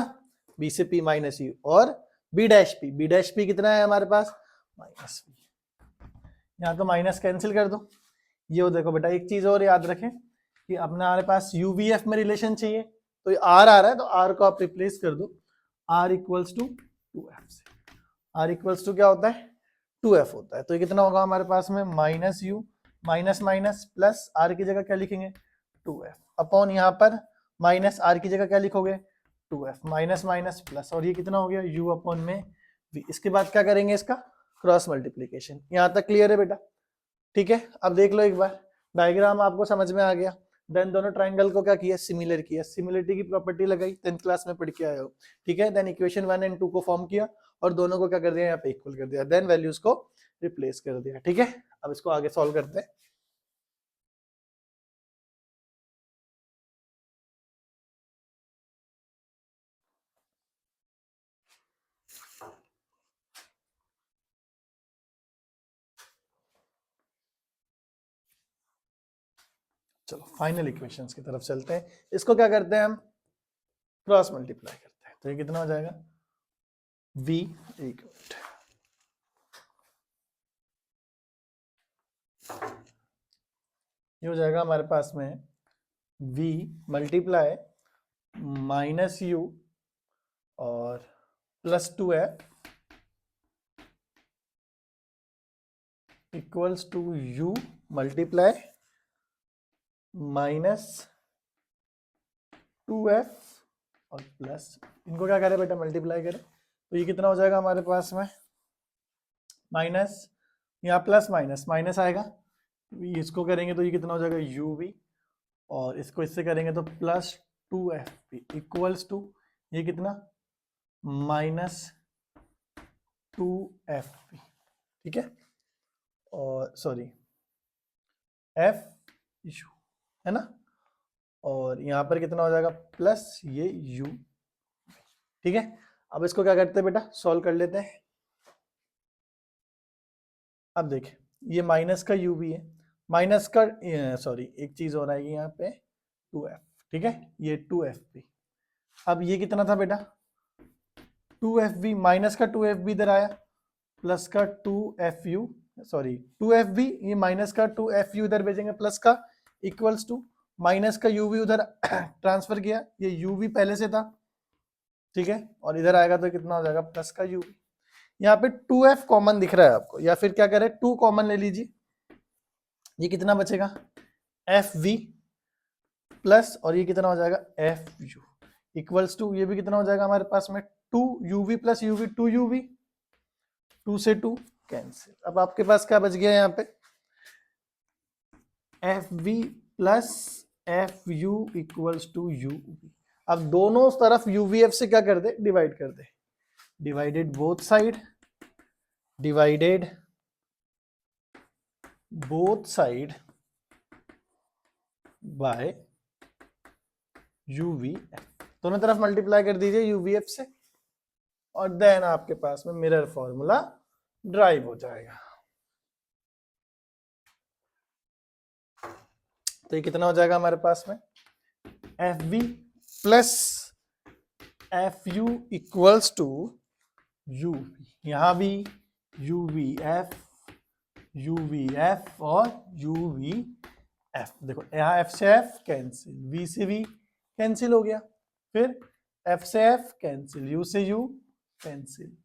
बी से पी माइनस यू, और B dash P, B dash P कितना है हमारे पास, माइनस वी। यहाँ तो माइनस कैंसिल कर दो। ये देखो बेटा, एक चीज और याद रखें कि अपने हमारे पास यूवीएफ में रिलेशन चाहिए, तो आर आ रहा है तो आर को आप रिप्लेस कर दो, आर इक्वल्स टू 2f से। आर इक्वल्स टू क्या होता है, 2f होता है। तो ये कितना होगा हमारे पास में, minus U minus minus plus R की जगह क्या लिखेंगे, 2f अपॉन यहाँ पर माइनस आर की जगह क्या लिखोगे, 2f माइनस माइनस प्लस, और ये कितना हो गया, u अपॉन में v। इसके बाद क्या करेंगे, इसका क्रॉस मल्टीप्लीकेशन। यहाँ तक क्लियर है बेटा, ठीक है। अब देख लो एक बार, डायग्राम आपको समझ में आ गया, देन दोनों ट्राइंगल को क्या किया, सिमिलर किया, सिमिलरिटी की प्रॉपर्टी लगाई, 10th क्लास में पढ़ के आए हो, ठीक है। देन इक्वेशन 1 एंड 2 को फॉर्म किया और दोनों को क्या कर दिया, यहाँ पे इक्वल कर दिया, देन वैल्यूज को रिप्लेस कर दिया, ठीक है। अब इसको आगे सॉल्व करते हैं। चलो फाइनल इक्वेशंस की तरफ चलते हैं। इसको क्या करते हैं हम, क्रॉस मल्टीप्लाई करते हैं। तो ये कितना हो जाएगा, v, एक मिनट, ये हो जाएगा हमारे पास में v मल्टीप्लाई माइनस यू और plus 2f equals to u multiply minus 2f और प्लस, इनको क्या करें बेटा, मल्टीप्लाई करें। तो ये कितना हो जाएगा हमारे पास में, माइनस, यहाँ प्लस माइनस माइनस आएगा, इसको करेंगे तो ये कितना हो जाएगा, uv, और इसको इससे करेंगे तो प्लस 2f इक्वल्स टू ये कितना, माइनस 2f, ठीक है, और सॉरी f यू, है ना, और यहाँ पर कितना हो जाएगा, प्लस ये u, ठीक है। अब इसको क्या करते हैं बेटा, सॉल्व कर लेते हैं। अब देखिए, ये माइनस का u भी है, माइनस का सॉरी एक चीज हो रहा है यहाँ पे 2f, ठीक है, ये 2f भी। अब ये कितना था बेटा, 2fv, माइनस का 2fv इधर आया, प्लस का 2fu, सॉरी 2fv, ये माइनस का 2fu इधर भेजेंगे, प्लस का इक्वल्स टू माइनस का uv उधर ट्रांसफर किया, ये uv पहले से था, ठीक है, और इधर आएगा तो कितना हो जाएगा, प्लस का uv। यहाँ पे 2f कॉमन दिख रहा है आपको, या फिर क्या करें, 2 कॉमन ले लीजिए, ये कितना बचेगा, fv प्लस, और ये कितना हो जाएगा, fu इक्वल्स टू, ये भी कितना हो जाएगा हमारे पास में, 2uv प्लस uv, 2uv, 2 से 2 कैंसिल। अब आपके पास क्या बच गया यहाँ पे, fv plus fu equals to uv। अब दोनों तरफ uvf से क्या कर दे, डिवाइड कर दे, divided both side, divided both side by uvf, दोनों तरफ मल्टीप्लाई कर दीजिए uvf से, और देन आपके पास में मिरर फॉर्मूला ड्राइव हो जाएगा। तो ये कितना हो जाएगा हमारे पास में, fv plus fu equals to uv, यहां भी uvf, uvf और uvf, देखो यहाँ f से f कैंसिल, v से v कैंसिल हो गया, फिर f से f कैंसिल, u से u cancel,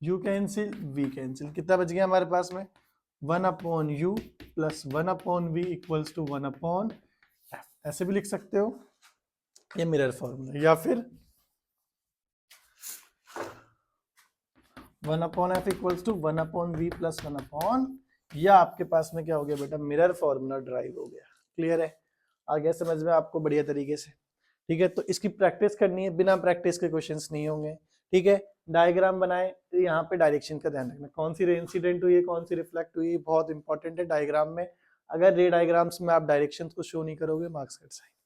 u cancel, v cancel, कितना बच गया हमारे पास में 1/u plus 1/v equals to 1/f। ऐसे भी लिख सकते हो, ये मिरर फॉर्मूला, या फिर 1/f equals to 1/v plus 1/, या आपके पास में क्या हो गया बेटा, मिरर फॉर्मूला ड्राइव हो गया। क्लियर है, आ गया समझ में आपको बढ़िया तरीके से। ठीक है, तो इसकी प्रैक्टिस करनी है, बिना प्रैक्टिस के क्वेश्चंस नहीं होंगे। ठीक है, डायग्राम बनाए तो यहाँ पे डायरेक्शन का ध्यान रखना, कौन सी रे इंसिडेंट हुई है, कौन सी रिफ्लेक्ट हुई है, बहुत इंपॉर्टेंट है डायग्राम में। अगर रे डायग्राम्स में आप डायरेक्शन को शो नहीं करोगे, मार्क्स कट जाएंगे।